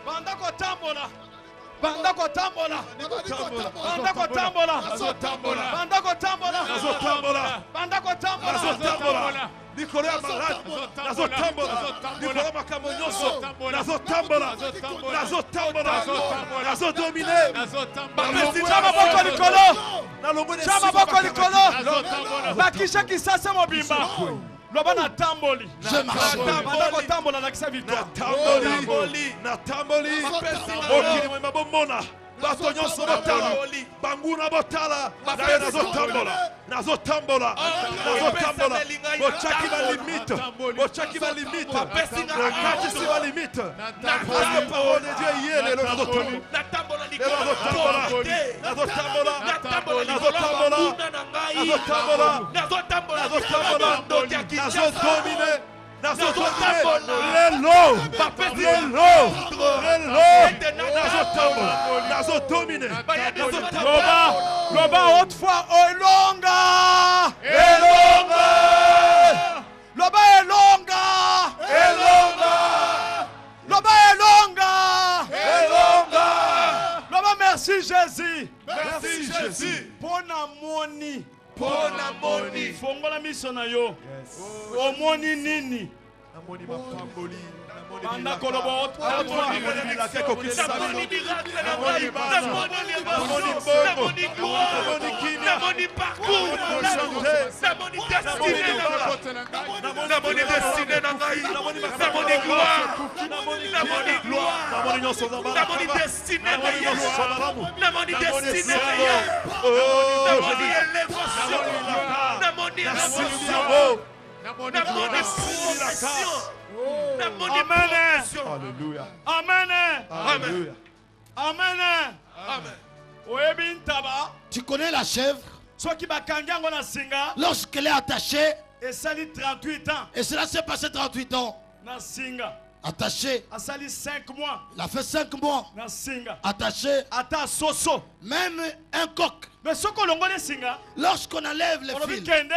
Speaker 4: Banda kotambola. Banda kotambola. Banda kotambola. Banda kotambola. Banda kotambola.
Speaker 3: Nikolo ya malade, nazotambola. Nikolo makambo nyonso, nazotambola. Nazodomine.
Speaker 4: Chama boko likolo. Chama boko likolo. Bakisha kisasa mobimba. Loba na tamboli.
Speaker 2: Je marche.
Speaker 4: Banda kotambola na kisa victoire.
Speaker 3: Natamboli. Okili mwema bomona. Bato nyonso botala. Banguna botala. Nazotambola. Bochaki ba limite. Nakati si ba limite. Parce que parole de Dieu hier le
Speaker 4: Loba autrefois Elonga. Loba Elonga. Loba Elonga. Loba merci Jésus. Pona moni. Fongola miso na yo. Omoni nini? Banda kolobo autrefois. Amen.
Speaker 2: Tu connais la chèvre? Lorsqu'elle est attachée,
Speaker 4: et sali 38 ans.
Speaker 2: et cela s'est passé 38 ans,
Speaker 4: Na singa.
Speaker 2: attachée.
Speaker 4: A sali 5 mois.
Speaker 2: Elle a fait 5 mois
Speaker 4: Na singa.
Speaker 2: attachée.
Speaker 4: Ata soso.
Speaker 2: Même un coq,
Speaker 4: Mais soko longole singa.
Speaker 2: lorsqu'on enlève les
Speaker 4: On
Speaker 2: fils,
Speaker 4: kende.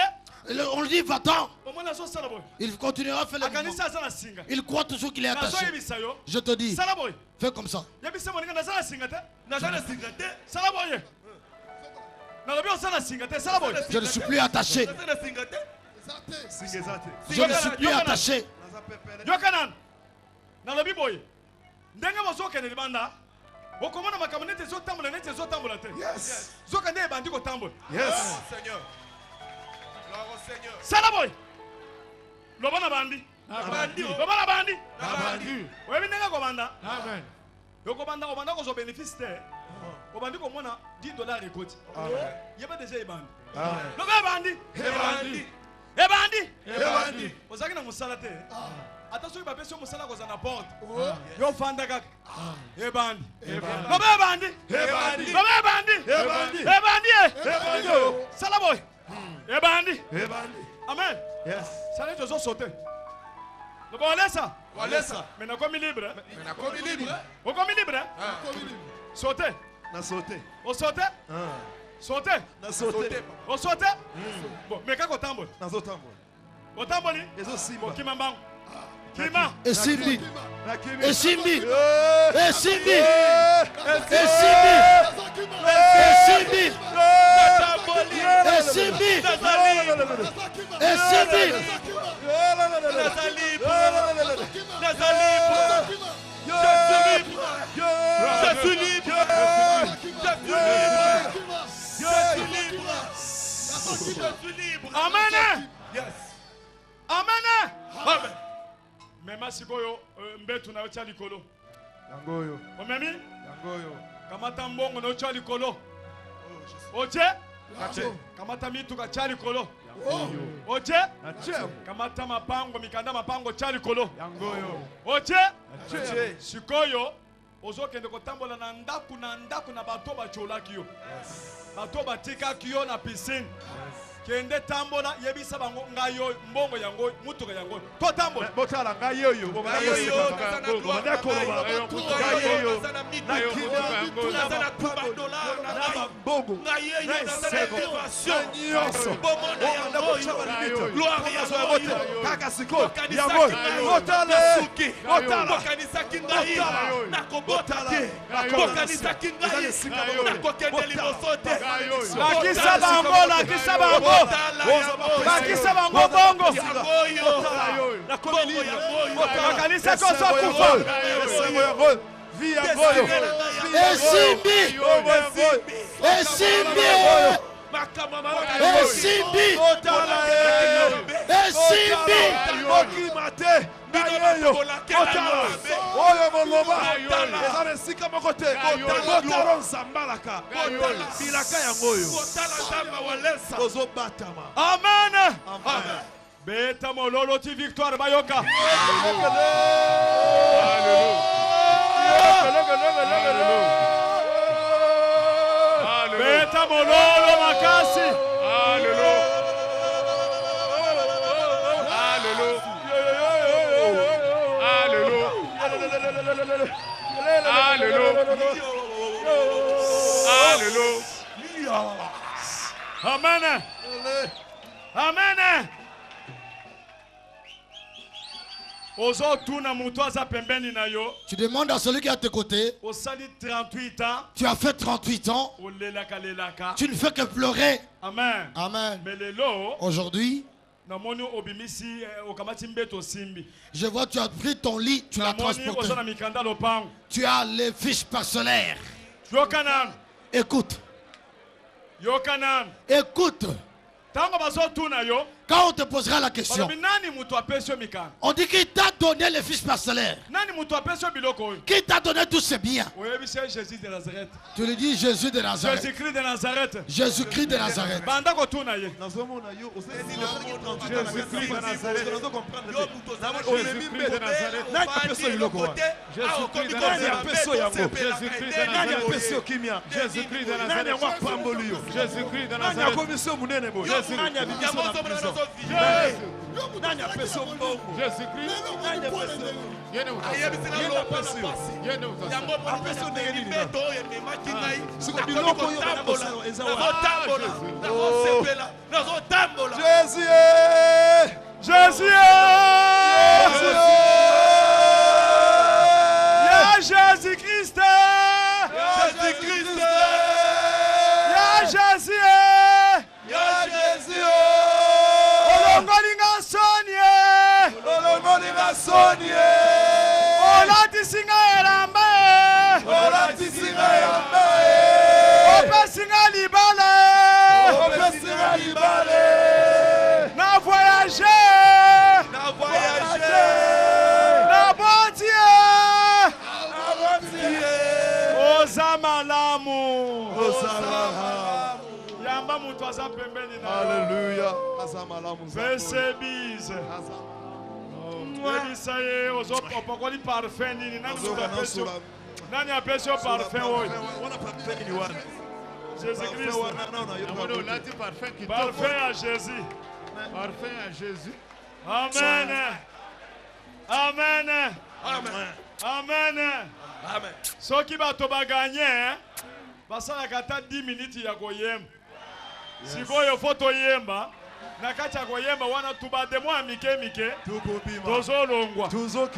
Speaker 2: on lui dit va-t'en,
Speaker 4: Omona so sala boy.
Speaker 2: il continuera à faire le mouvement.
Speaker 4: Akanisa sa na singa.
Speaker 2: Il croit toujours qu'il est
Speaker 4: Na so
Speaker 2: attaché.
Speaker 4: yebisa yo.
Speaker 2: Je te dis,
Speaker 4: Sala boy.
Speaker 2: fais comme ça.
Speaker 4: Yebisa moninga na sala singa te. Na sala singa te. Sala boy. Na lobi on sala singa te. Sala boy.
Speaker 2: Je ne suis plus attaché. Je ne suis plus attaché.
Speaker 4: Yokanan. Na lobi boy. Ndenge mozo kende libanda. Okomona makambo nete zo tambola nete zo tambola te.
Speaker 3: Yes.
Speaker 4: Zo kende bandi ko tambola.
Speaker 3: Yes.
Speaker 5: Seigneur. Gloire au Seigneur.
Speaker 4: Sala boy. Loba na bandi. Loba na bandi. Wewe ndenge ko banda.
Speaker 5: Amen.
Speaker 4: Yoko banda ko zo bénéfice te. Ko bandi ko mona $10 ekoti. Yeba déjà ebandi. Loba bandi. Ebandi. Ozaki na musala te. Ata soki bapesi yo musala koza na porte. Yo fanda kaka. Ebandi. Loba ebandi. Loba ebandi. Sala boy. Ebandi. Amen.
Speaker 3: Yes.
Speaker 4: Sala jozo sauter. Loba olesa. Mais na komi libre. Okomi libre. Sauter.
Speaker 3: Na sauté.
Speaker 4: O sauter. Sauter.
Speaker 3: Na sauté.
Speaker 4: O sauter. Bon, mais kako tambola.
Speaker 3: Nazotambola.
Speaker 4: O tamboli.
Speaker 3: Ezosimba.
Speaker 4: Bon, kima mbangu. Kima.
Speaker 2: Et Simbi,
Speaker 3: Nakimi.
Speaker 2: et Simbi, et Simbi, et Simbi, et Simbi, et Simbi,
Speaker 4: Amen.
Speaker 3: Yes.
Speaker 4: Amen. Mema sikoyo mbetu na ocha likolo.
Speaker 3: Yangoyo.
Speaker 4: Omemi
Speaker 3: Yangoyo.
Speaker 4: kamata mbongo na ocha likolo. Oche kamata mitu ka cha likolo. Oche kamata mapango mikanda mapango cha likolo.
Speaker 3: Yangoyo.
Speaker 4: Oche sikoyo ozokende kotambola na ndaku na bato bacholaki yo. Bato batikaki yo na piscine. Kende tambola yebisa bango ngayo mbongo yango mutuka yango to tambola
Speaker 3: Botala ngayoyo. Ngayoyo. mbongo nyonso gloire yango te kaka sikoyo yango botale
Speaker 1: bokanisaki ngai nakobota te bokanisaki ngai nakokende liboso te
Speaker 4: lakisa bango bongo bakanisa koso kufa
Speaker 2: esimbi
Speaker 3: okimate nayeyo otala oyo boloba eza na esika moko te botala nzambalaka bilaka yango oyo ozobatama.
Speaker 4: Amen. Beta mololo ti victoire bayoka. Beta mololo makasi. Amen. Amen.
Speaker 2: Tu demandes à celui qui est à tes côtés. Tu as fait 38 ans. Tu ne fais que pleurer.
Speaker 4: Amen.
Speaker 2: Amen. Aujourd'hui, je vois tu as pris ton lit, tu l'as transporté. Tu as les fiches parcellaires. Écoute. Écoute. Quand on te posera la question, on dit qu'il t'a donné les fiches parcellaires. Qui t'a donné tous ces biens? Tu lui dis Jésus de Nazareth.
Speaker 4: Jésus-Christ de Nazareth.
Speaker 2: Jésus-Christ de Nazareth.
Speaker 3: Alléluia.
Speaker 4: Parfait à Jésus.
Speaker 5: Parfait à Jésus.
Speaker 4: Amen. Amen.
Speaker 3: Amen.
Speaker 4: Amen.
Speaker 3: Amen.
Speaker 4: Ceux qui va te gagner, parce que 10 minutes ya koyemba. Si vous photo yemba, na kati ya koyemba wana tuba demo ya mike. Tozo longwa.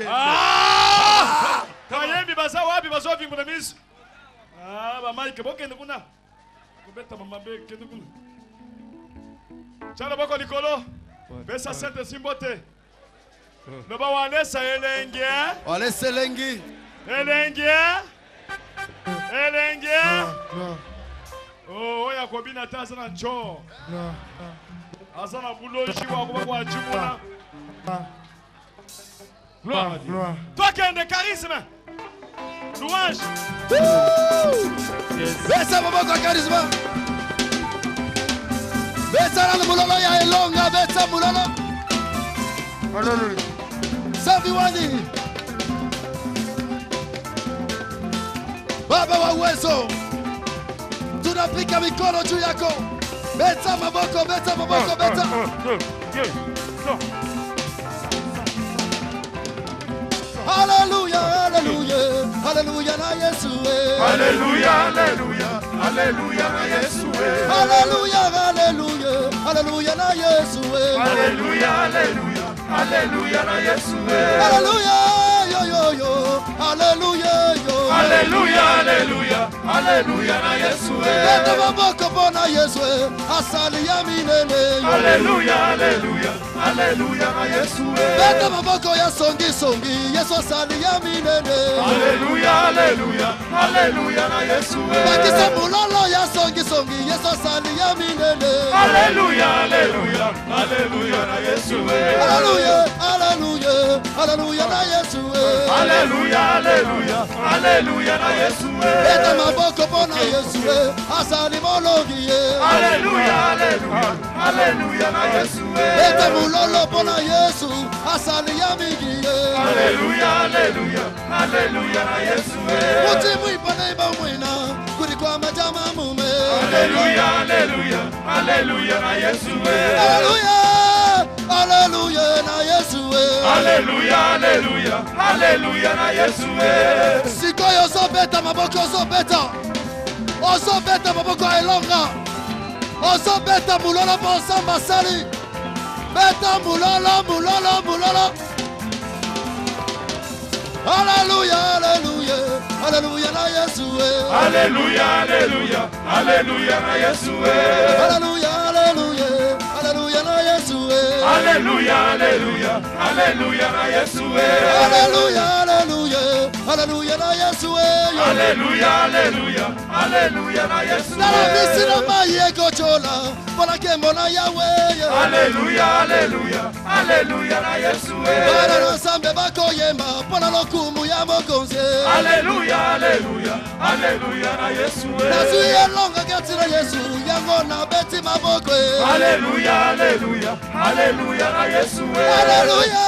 Speaker 4: Ah! Kayembi basa wapi basa vinguna misu. Ah, ba Mike bokende kuna. Kubeta mama be kende kuna. Chala boko likolo. Besa sente simbote. Loba walesa elenge.
Speaker 2: Walesa elenge.
Speaker 4: Elenge. Oh, oya kobina tasa na cho. Asana buloshi wa kwa chimona. Gloire. Toi qui as un charisme. Louange.
Speaker 2: Besa maboko charisme. Besa na mulolo ya elonga, besa mulolo. Safi wani. Baba wa uwezo. Tunapika mikono juu yako. Beta maboko, beta. Hallelujah, hallelujah, hallelujah na Yesu.
Speaker 3: Hallelujah, hallelujah, Alléluia na Yesu.
Speaker 2: Alléluia, alléluia, alléluia na Yesu.
Speaker 3: Alléluia, alléluia, alléluia na Yesu.
Speaker 2: Alléluia, yo yo yo, alléluia yo.
Speaker 3: Alléluia, alléluia, alléluia na Yesu.
Speaker 2: Beta maboko bona Yesu, asali ya minene.
Speaker 3: Alléluia, alléluia, alléluia na Yesu.
Speaker 2: Beta maboko ya songi songi, Yesu asali ya minene.
Speaker 3: Alléluia, alléluia, alléluia na Yesu.
Speaker 2: Bakisa mulolo ya songi songi, Yesu asali ya minene.
Speaker 3: Alléluia, alléluia, alléluia na Yesu.
Speaker 2: Alléluia, alléluia, alléluia na Yesu.
Speaker 3: Alléluia, alléluia, alléluia na Yesu.
Speaker 2: Beta maboko bona Yesu, asali molongi.
Speaker 3: Alléluia, alléluia, alléluia na Yesu.
Speaker 2: Beta mulolo bona Yesu, asali ya mingi.
Speaker 3: Alléluia, alléluia, alléluia na Yesu.
Speaker 2: Muti mwipane ba mwina, kuri kwa majama mume.
Speaker 3: Alléluia, alléluia, alléluia na Yesu.
Speaker 2: Alléluia, alléluia na Yesu.
Speaker 3: Alléluia, alléluia, alléluia na Yesu.
Speaker 2: Sikoyo zobeta maboko zobeta. Ozobeta maboko elonga. Ozobeta mulolo bosamba sali. Beta mulolo mulolo mulolo. Alléluia, alléluia, alléluia na Yesu.
Speaker 3: Alléluia, alléluia, alléluia na Yesu.
Speaker 2: Alléluia, alléluia, alléluia na Yesu.
Speaker 3: Alléluia, alléluia, alléluia na Yesu.
Speaker 2: Alléluia, alléluia, alléluia na Yesu.
Speaker 3: Alléluia, alléluia, alléluia na Yesu.
Speaker 2: Nala misina maye gochola, bona kembo na Yahweh.
Speaker 3: Alléluia, alléluia, alléluia na Yesu.
Speaker 2: Bana no sambe bakoyemba, bona lokumu ya mokonze.
Speaker 3: Alléluia, alléluia, alléluia na Yesu.
Speaker 2: Nasuye longa ketira Yesu, yango na beti maboko.
Speaker 3: Alléluia, alléluia, alléluia na Yesu.
Speaker 2: Alléluia,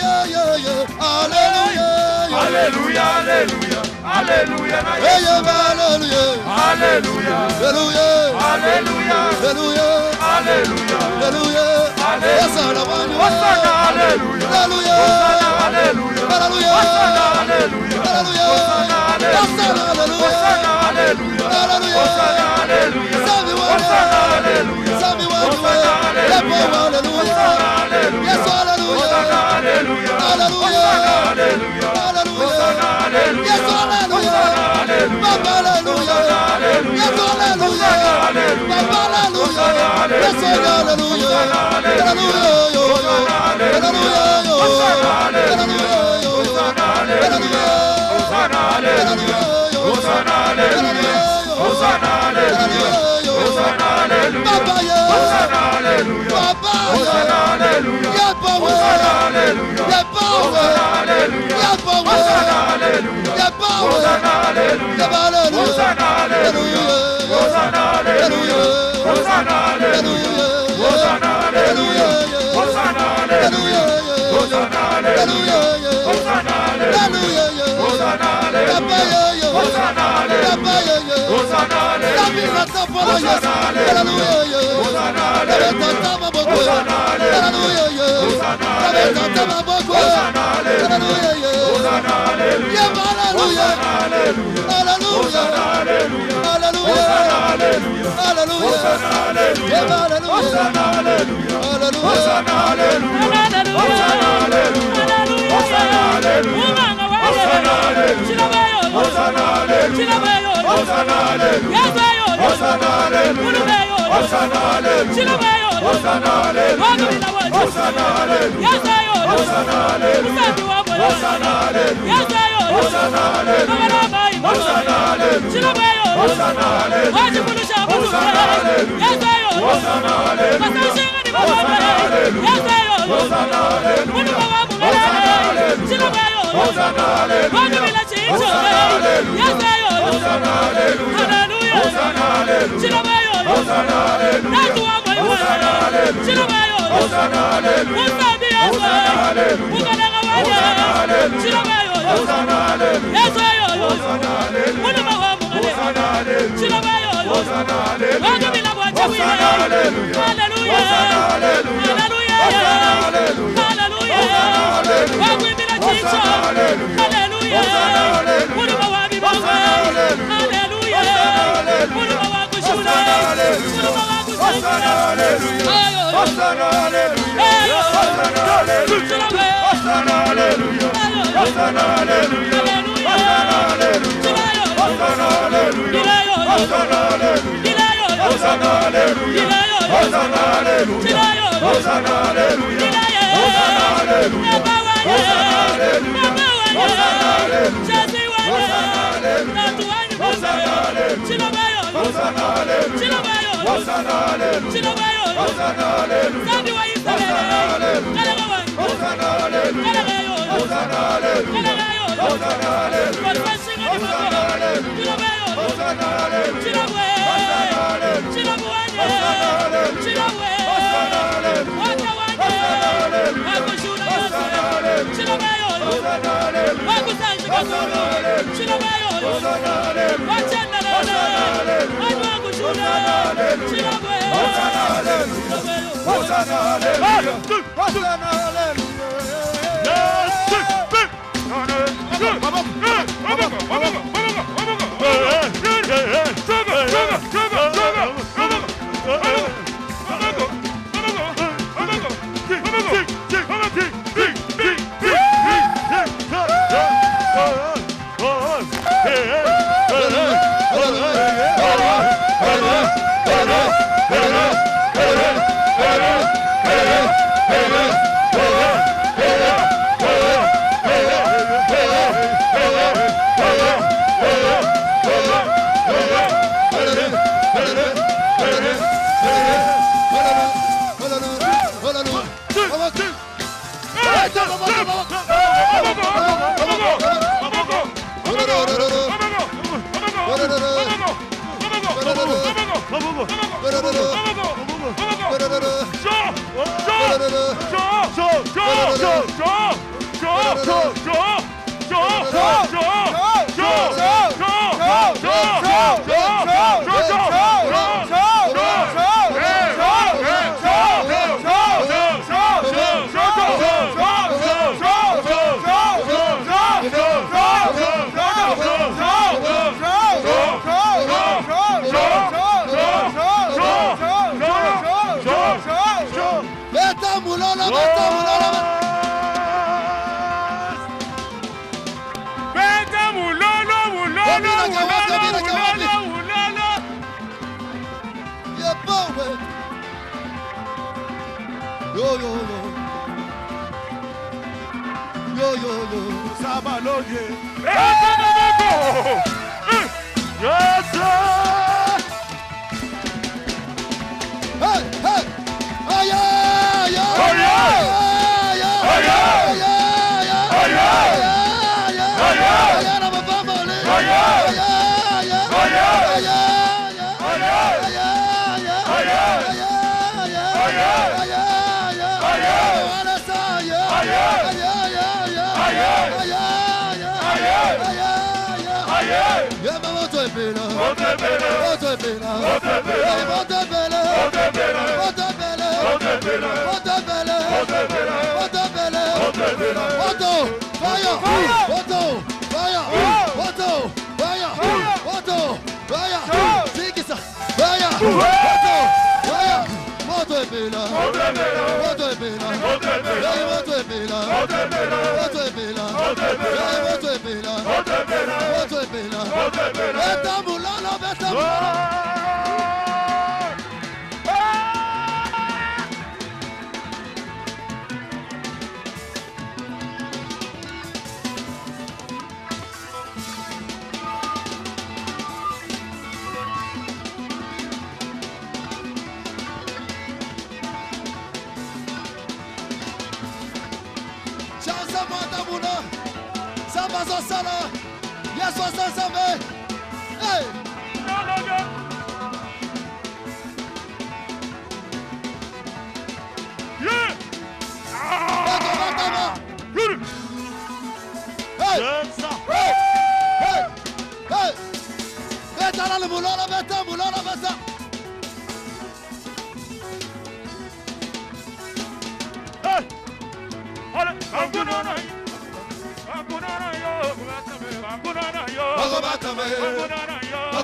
Speaker 2: yo yo yo, alléluia.
Speaker 3: Alléluia, alléluia, alléluia na Yesu.
Speaker 2: Alléluia,
Speaker 3: Alléluia,
Speaker 2: alléluia,
Speaker 3: alléluia,
Speaker 2: alléluia,
Speaker 3: alléluia,
Speaker 2: alléluia. Osana wanu,
Speaker 3: Hosanna, alléluia,
Speaker 2: alléluia,
Speaker 3: Hosanna, alléluia,
Speaker 2: alléluia,
Speaker 3: Hosanna, alléluia,
Speaker 2: alléluia,
Speaker 3: Hosanna, alléluia, Hosanna, alléluia, Hosanna, alléluia,
Speaker 2: Sami wanu,
Speaker 3: Hosanna, alléluia,
Speaker 2: Sami wanu,
Speaker 3: Hosanna, alléluia,
Speaker 2: Yepo alléluia,
Speaker 3: Hosanna, alléluia,
Speaker 2: Yesu alléluia,
Speaker 3: Hosanna, alléluia,
Speaker 2: alléluia,
Speaker 3: Hosanna, alléluia,
Speaker 2: alléluia,
Speaker 3: Hosanna, alléluia,
Speaker 2: Yesu alléluia,
Speaker 3: Hosanna, alléluia,
Speaker 2: Papa alléluia,
Speaker 3: Hosanna, alléluia,
Speaker 2: Yesu alléluia,
Speaker 3: Hosanna, alléluia,
Speaker 2: Papa alléluia,
Speaker 3: Hosanna, alléluia,
Speaker 2: Yesu alléluia,
Speaker 3: Hosanna, alléluia,
Speaker 2: alléluia, yo yo,
Speaker 3: Hosanna,
Speaker 2: alléluia, yo,
Speaker 3: Hosanna, alléluia,
Speaker 2: alléluia, yo,
Speaker 3: Hosanna, alléluia, Hosanna, alléluia, Hosanna, alléluia, Hosanna, alléluia, Hosanna, alléluia,
Speaker 2: Papa ye,
Speaker 3: Hosanna, alléluia,
Speaker 2: Papa ye,
Speaker 3: Hosanna, alléluia,
Speaker 2: Yepo we,
Speaker 3: Hosanna, alléluia,
Speaker 2: Yepo we,
Speaker 3: Hosanna, alléluia,
Speaker 2: Yepo we,
Speaker 3: Hosanna, alléluia,
Speaker 2: Yepo we,
Speaker 3: Hosanna, alléluia,
Speaker 2: Yepo alléluia,
Speaker 3: Hosanna, alléluia, Hosanna, alléluia, Hosanna, alléluia, Hosanna, alléluia, Hosanna, alléluia, Hosanna, alléluia, Hosanna, alléluia, Hosanna, alléluia, Hosanna, alléluia, Hosanna,
Speaker 6: Hallelujah.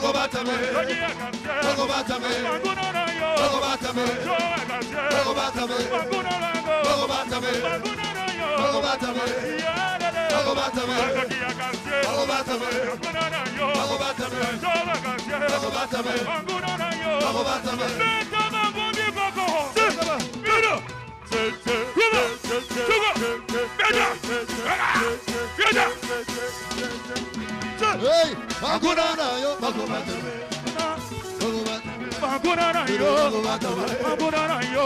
Speaker 2: Bagobatame, Bagobatame, Bagobatame, Bagobatame, Bagobatame, hey, Bagunana yo, Bagobatame.
Speaker 1: Banguna yo, Banguna yo,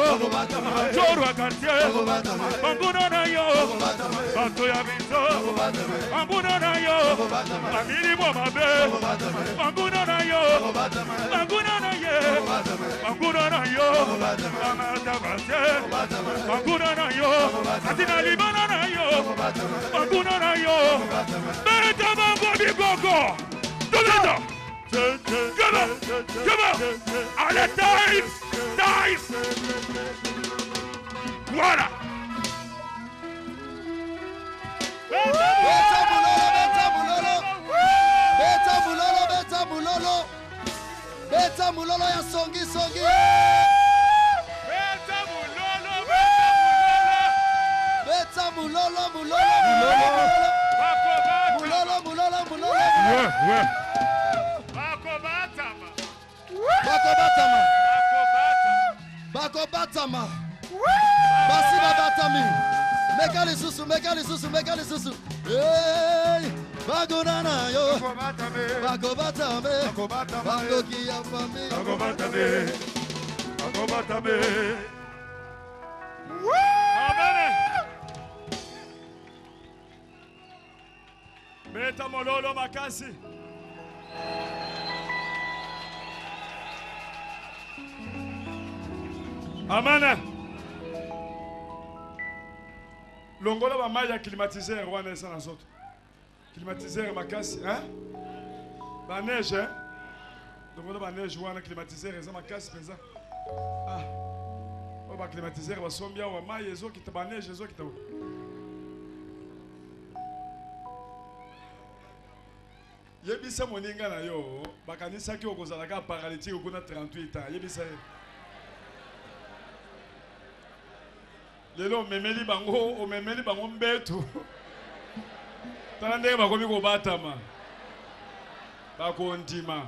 Speaker 1: Jorwa Cartier, Banguna yo, Bantoya Binzo, Banguna yo, Amiri Momabe, Banguna yo, Banguna yo, Banguna yo, Amata Bate, Banguna yo, Atina Libana yo, Banguna yo, Beta Bambo di Gogo, Toledo. Come on! Allez, time! Voilà!
Speaker 2: Beta mulolo ya songi. Beta mulolo.
Speaker 1: Ouais.
Speaker 2: Bakobatama. Basi babatami. Meka lisusu. Hey, Bagunana yo. Bakobatame. Bangoki ya fami.
Speaker 1: Bakobatame. Amen. Beta mololo makasi. Amen. Longola ba maya climatiseur wana esa na soto. Climatiseur makasi, hein? Ba neige, hein? Longola ba neige wana climatiseur esa makasi penza. Ah. O ba climatiseur ba sombia wa maya ezo kita ba neige ezo kita. Yebisa moninga na yo, bakanisa ki okozala ka paralytique okuna 38 ans. Yebisa lelo memeli bango mbetu tala ndenge bakomi kobatama bakondima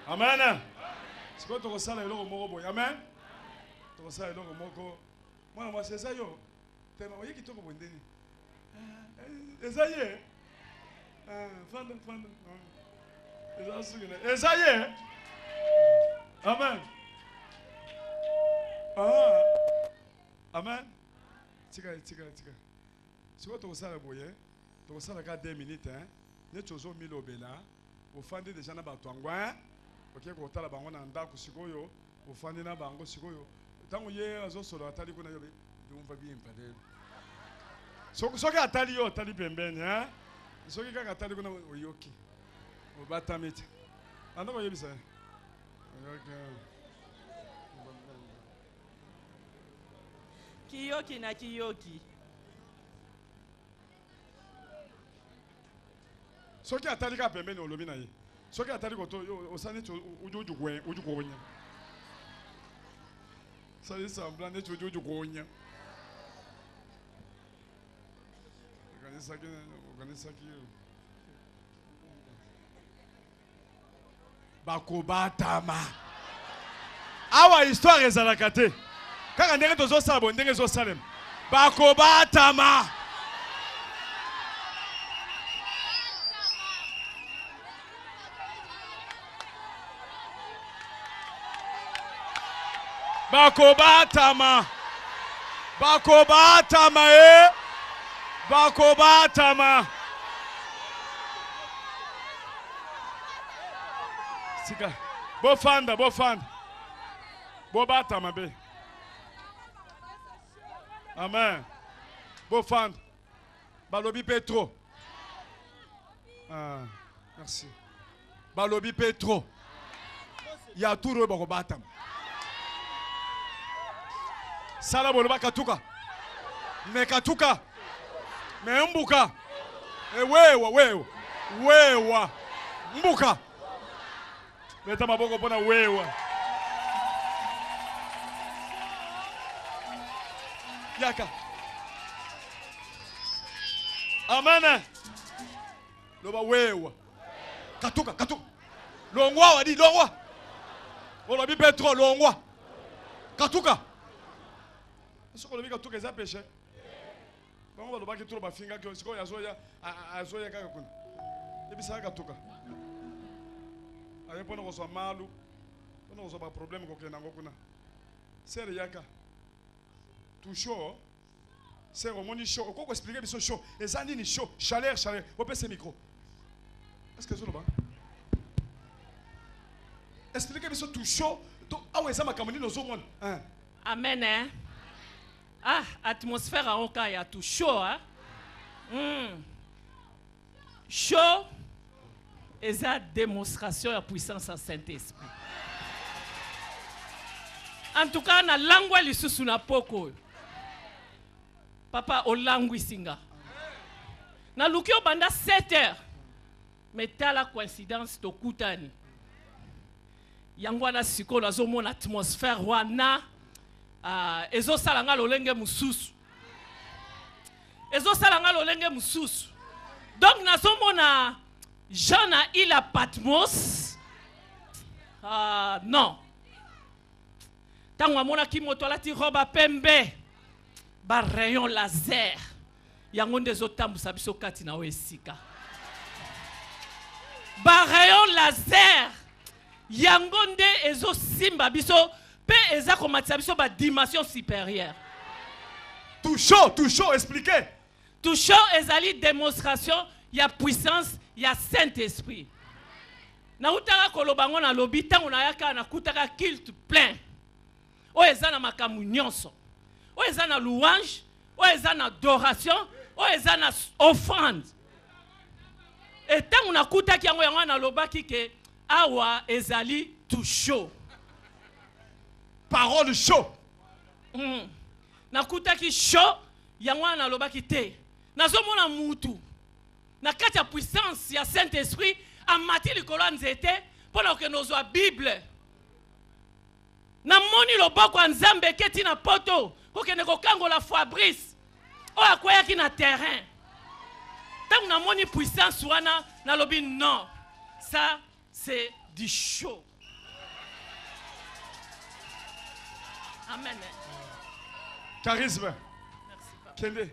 Speaker 1: amen siko tokosala eloko moko boye amen tokosala eloko moko mwana mwasi eza yo tema oye kitoko bondeni eza ye fanda eza sukina eza ye amen amen. Tika. Siko tokosala boye, tokosala ka 2 minutes hein. Ne chozo milo bela, ofandi déjà na bato angwa, OK ko tala bango na ndako sikoyo, ofandi na bango sikoyo. Tango ye azo solo atali kuna yobe, ndumva bien pale. Soki atali yo atali pembeni hein. Soki kaka atali kuna oyoki. Obatamete. Andako yebisa. Okay.
Speaker 6: Kiyoki.
Speaker 1: Soki atali ka pembeni olobi na ye. Soki atali ko to osani uju gonya. Sali semblant de uju gonya. Organisa ki. Bakobatama. Awa histoire ezalaka te. Kaka ndenge tozosala bo ndenge ezosalema. Bakobatama. Bakobatama. Sika. Bofanda. Bobatama be. Amen. Bofanda. Balobi Petro. Ah, merci. Balobi Petro. Ya turo bakobatama. Sala boloba katuka. Mekatuka. Membuka. Wewa. Mbuka.
Speaker 4: Beta maboko pona wewa. Yaka. Amen. Loba wewa. Katuka, katuka. Longwa wadi, longwa. Olobi Petro, longwa. Katuka. Est-ce que le katuka est un péché? Comment on va le battre trop bafinga que c'est quoi yazoya azoya kaka kuna. Et puis ça katuka. Ayo pona ko so malu. Pona ko so ba problème ko kena ngokuna. C'est yaka. Tout chaud. C'est vraiment chaud. Comment expliquer biso chaud? Les andis ni chaud, chaleur, chaleur. On peut ce micro. Est-ce que c'est là-bas? Expliquez biso tout chaud. Ah ouais, ça m'a camoni nos hommes.
Speaker 6: Amen. Hein? Ah, atmosphère à Oka, il y a tout chaud. Hein? Chaud, et ça démonstration de la puissance du Saint-Esprit. En tout cas, na langue lisusu na poko. Papa, o langue singa. Na lukio banda 7 heures. Mais t'as la coïncidence to kutani. Yango na siko na zo mon atmosphère wana. Ezo salanga lolenge mususu. Ezo salanga lolenge mususu. Donc nazo mona Jean a il a Patmos. Non. Tango mona ki moto la ti roba pembe. Ba rayon laser. Yango ndezo tambusa biso kati na esika. Ba rayon laser. Yango nde ezo simba biso. Pe eza komatisa biso ba dimension supérieure.
Speaker 4: Tout chaud, expliquez.
Speaker 6: Tout chaud ezali démonstration, il y a puissance, il y a Saint-Esprit. Na utaka kolobango na lobi tango na yaka na kutaka culte plein. O eza na makamu nyonso. O eza na louange, o eza na adoration, o eza na offrande. Et tango na kutaki yango yango na lobaki ke awa ezali tout chaud.
Speaker 4: Parole chaud.
Speaker 6: Nakutaki chaud, yango na lobaki te. Nazomona mutu. Na kati ya puissance ya Saint-Esprit amati likolo nzete pona ke nozwa Bible. Na moni loboko nzambe keti na poto, okende kokangola Fabrice. O akweyaki na terrain. Tant na moni puissance wana na lobi non. Ça c'est du chaud. Amen.
Speaker 4: Charisme. Merci, papa. Kende.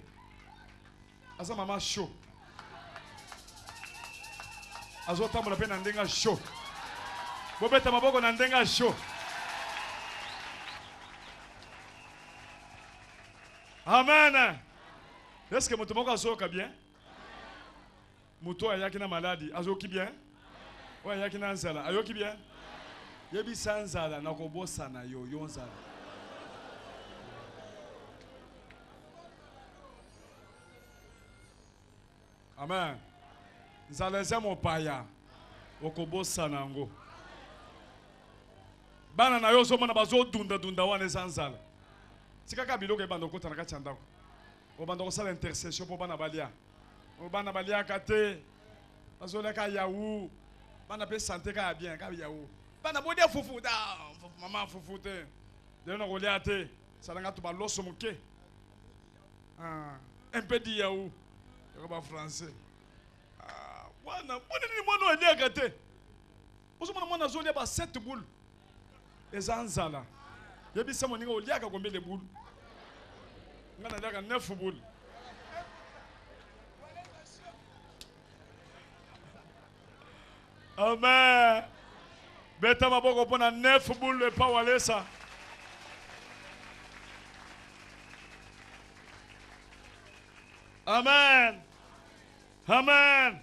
Speaker 4: Asa mama chaud. Azo tambola pe na ndenga chaud. Bobeta maboko na ndenga chaud. Amen. Est-ce que mutu moko azoka bien? Mutu ayaki na maladie, azoki bien? Ouais, ayaki na nzala, ayoki bien? Yebi sanzala na kobosa na yo nzala. Amen. Nzaleza mopaya okobosa nango. Bana na yo zomona bazo dunda wana ezanzala. Sikaka biloko ebanda kota na kati ndako. Obanda ko sala intercession po bana balia. Obana balia kate. Bazoleka yawu. Bana pe santé ka bien ka yawu. Bana bodia fufu da maman fufu te. De na rolia te. Salanga to baloso moke. Un peu di yawu. Yoruba français. Wana, ni mwana olia kate. Osomona mwana zolia ba 7 boules. Ezanzala. Yebi samo ninga olia ka combien de boules? Ngana daga 9 boules. Amen. Beta maboko pona 9 boules pa walesa. Amen. Amen.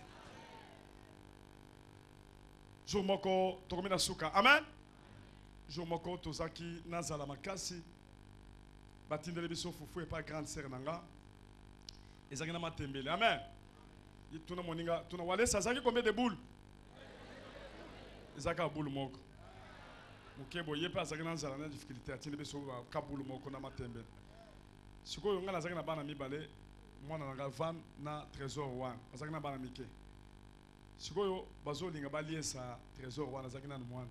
Speaker 4: Jomoko tokomina suka. Amen. Jomoko tozaki nazala makasi. Batindele biso fufu et pas grande sœur nanga. Ezaki na matembele. Amen. Tuna moninga, tuna walesa zaki combien de boules? Ezaka boule moko. Mukebo yepa zaki nazala na difficulté atindele biso ka boule moko na matembele. Sikoyo ngala zaki na bana mibale. Mwana nanga van na trésor wan. Azaki na bana mike. sikoyo bazolinga baliesa trésor wana azalaki nanu mwana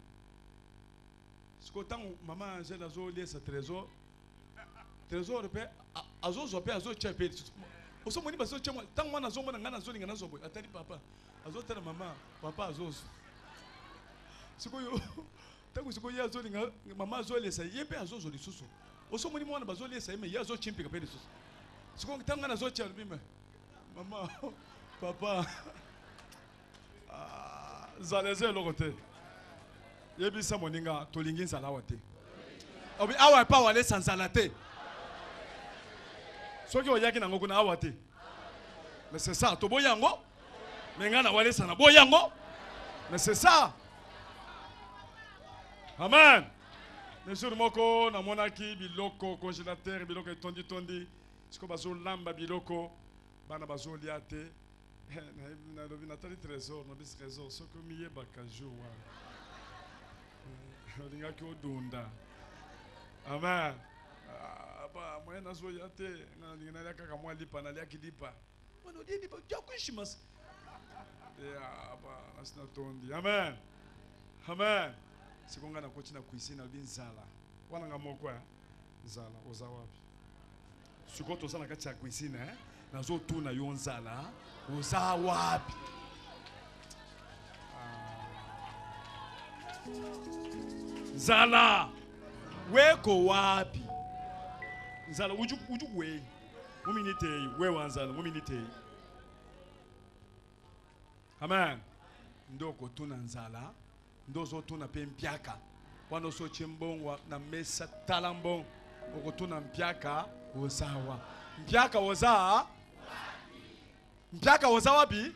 Speaker 4: sikoyo ntango mama Angèle azoliesa trésor mpe azozwa mpe azotya mpe osomoni bazotya ntango mwana azomona ngai nazolinga nazwa boye atali papa azotala mama papa azozwa sikoyo ntango sikoyo ye azolinga mama azoliesa ye mpe azozwa lisusu osomoni mwana bazoliesa ye me ye azochimpika mpe lisusu sikoyo ntango ngai nazotya lobime mama papa nzala eza eloko te yebisa moninga tolingi nzala awa te awa epa walesa nzala te soki oyaki nango kuna awa te mais c'est ça toboya yango me ngai na walesa na boya yango mais c'est ça amen mesure moko namonaki biloko congélateur biloko etondi siko bazolamba biloko bana bazolia te nalobi natali trésor nabisi trésor soki omiyebaka jour wana olingaki odunda amen moye nazoya te nalingi nalia kaka mwa lipa naliaki lipa wana olie lipa jakuishimasi nasi natondi amen amen siko ngai nakoti na cuisine nalobi nzala wana nga moko nzala oza wapi siko toza na kati ya cuisine nazotuna yo nzala oza wapi nzala weko wapi nzala uju we muminite we wanzala muminite amen ndoko tuna nzala ndozo tuna pe mpiaka wana so chimbongwa na mesa talambong okotuna mpiaka ozawa mpiaka oza mpiaka oza wapi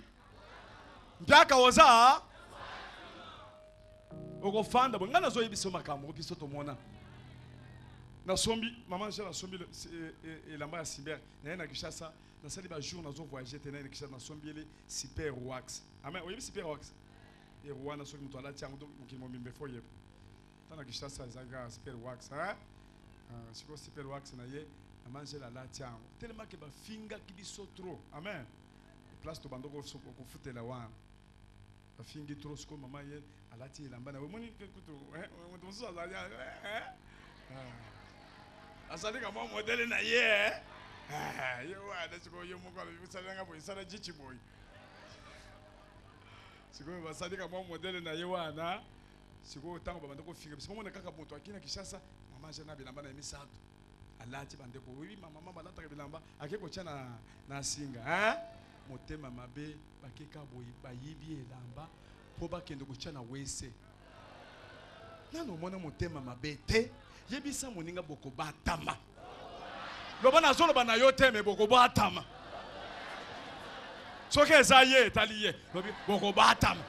Speaker 4: mpiaka oza okofanda bo ngana zo yebiso makambo ko biso to mona na sombi maman Angèle na sombi elamba ya cyber na Kinshasa na sali ba jour na zo voyager te na Kinshasa na sombi ele super wax amen oyebi super wax e Rwanda so muto ala tiango donc mo mimbe fo yep tana Kinshasa zaga super wax siko super wax na ye maman Angèle ala tiango tellement que ba finga ki biso trop amen place to bandoko ko futela wana ba fingi trop siko maman ye alati elamba na we moni kutu muto so azali azali kama modele na ye yo wana siko yo moko ala bisalanga boy sala jichi boy siko basali kama modele na ye wana siko tango babandoko finga siko mona kaka moto akina Kinshasa mama Angèle na bilamba na emisato alati bandeko oui mama balata bilamba akeko tia na singa motema mabe bakeka boy bayibi elamba po bakende kotia na wese nano mona motema mabe te yebisa moninga boko batama loba na zolo bana yo teme boko batama soke eza ye etali ye lobi boko batama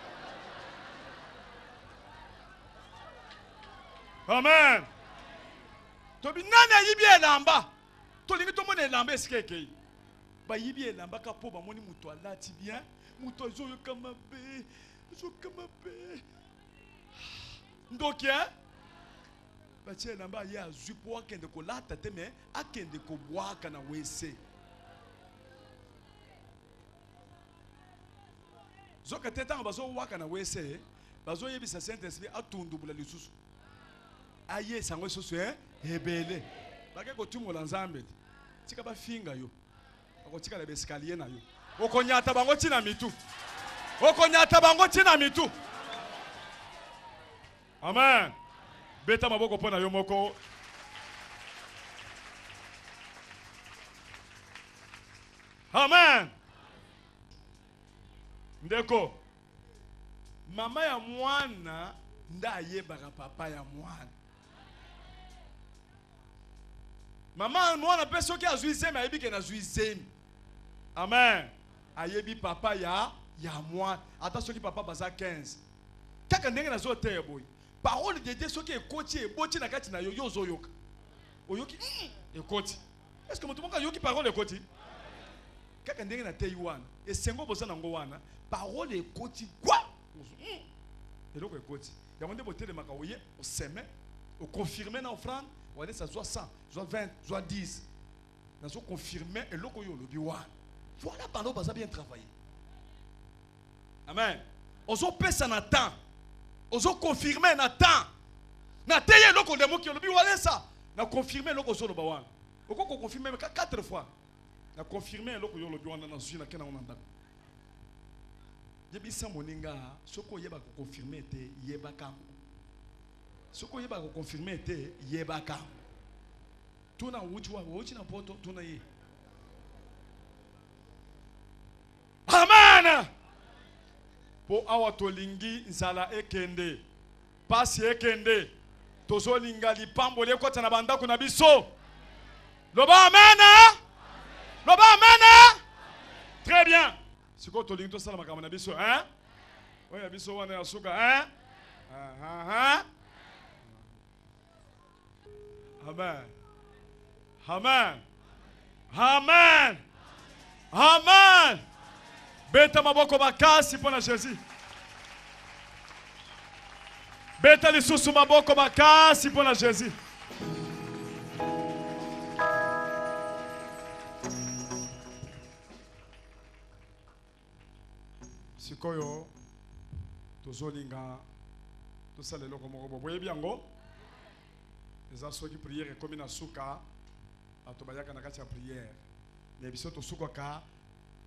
Speaker 4: amen tobi nani ayibi elamba tolingi tomona elamba esikekei bayibi elamba kapo bamoni mutu alati bien mutu azoyoka mabe ndoki batie elamba ye azwi po akende kolata te me akende kobwaka na wese zoka te ntango bazowaka na wese bazoyebisa Saint-Esprit atundubula lisusu aye sango lisusu ebele bake kotumbola nzambe tika bafinga yo akotikala besikaliye na yo okonyata bango tina mitu amen beta maboko pona yo moko amen ndeko mama ya mwana ndayebaka papa ya mwana mama ya mwana pe soki azwi zemi ayebi ke nazwi zemi amen ayebi papa ya mwana ata soki papa baza 15 kaka ndenge nazoteya boye parole de Dieu soki ekoti eboti na kati na yo yo ozoyoka oyoki ekoti est-ce que moto moko ayoki parole ekoti kaka ndenge na teyi wana esengo boza nango wana parole ekoti kwa eloko ekoti yango nde botelemaka oye oseme oconfirme na offrande walesa zwa 100 zwa 20 zwa 10 nazo confirme eloko yo olobi wana voilà parole baza bien travaillé amen ozo pesa na temps ozo confirmer na temps na teye loko demo ki lobi wala ça na confirmer loko zo loba wana oko confirmer 4 fois na confirmer loko yo lobi wana na zui na kena onanda yebisa moninga soko yeba ko confirmer te yebaka soko yeba ko confirmer te yebaka tuna wuchi na poto tuna ye amen po awa tolingi nzala ekende pasi ekende tozolinga lipambo lekota na bandako na biso loba amen loba amen très bien siko tolingi tosala makambo na biso hein oya biso wana ya suka hein amen amen amen amen beta maboko makasi pona Jésus beta lisusu maboko makasi pona Jésus sikoyo tozolinga tosala eloko moko boyebi yango eza soki prière ekomi na suka bato bayaka na kati ya prière mais biso tosukaka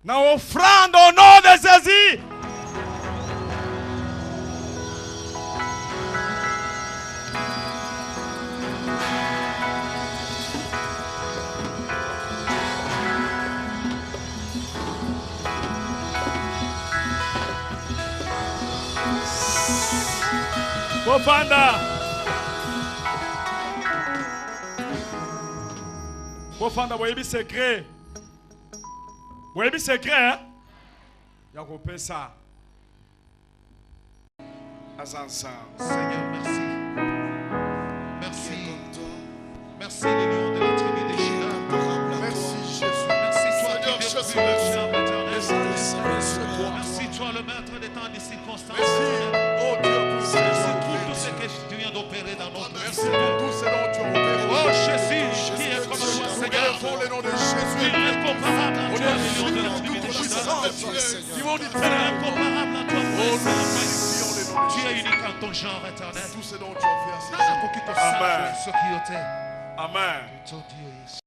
Speaker 4: na offrande au nom de Jésus. Bofanda boyebi secret. Boyebi secret hein? Ya kopesa. Asansa.
Speaker 3: Seigneur, merci. Merci. Merci les lions de la tribu de Juda. Merci Jésus. Merci toi qui es merci toi le maître des temps et des circonstances.
Speaker 5: Oh Dieu,
Speaker 3: merci pour tout ce que tu viens d'opérer dans notre vie.
Speaker 5: merci pour tout ce dont tu as opéré.
Speaker 3: Oh Jésus, qui est comme toi Seigneur.
Speaker 5: Pour le nom de Jésus.
Speaker 3: Il est comparable à
Speaker 5: On
Speaker 3: toi, les
Speaker 5: est
Speaker 3: lions de la
Speaker 5: en
Speaker 3: tribu
Speaker 5: toute
Speaker 3: de Juda.
Speaker 5: puissance. Qui vont dire
Speaker 3: Il est incomparable à toi,
Speaker 5: oh,
Speaker 3: Père.
Speaker 5: nous
Speaker 3: Tu es unique en ton genre éternel.
Speaker 5: tout ce dont tu as fait.
Speaker 3: Amen.
Speaker 4: Amen.
Speaker 3: Amen.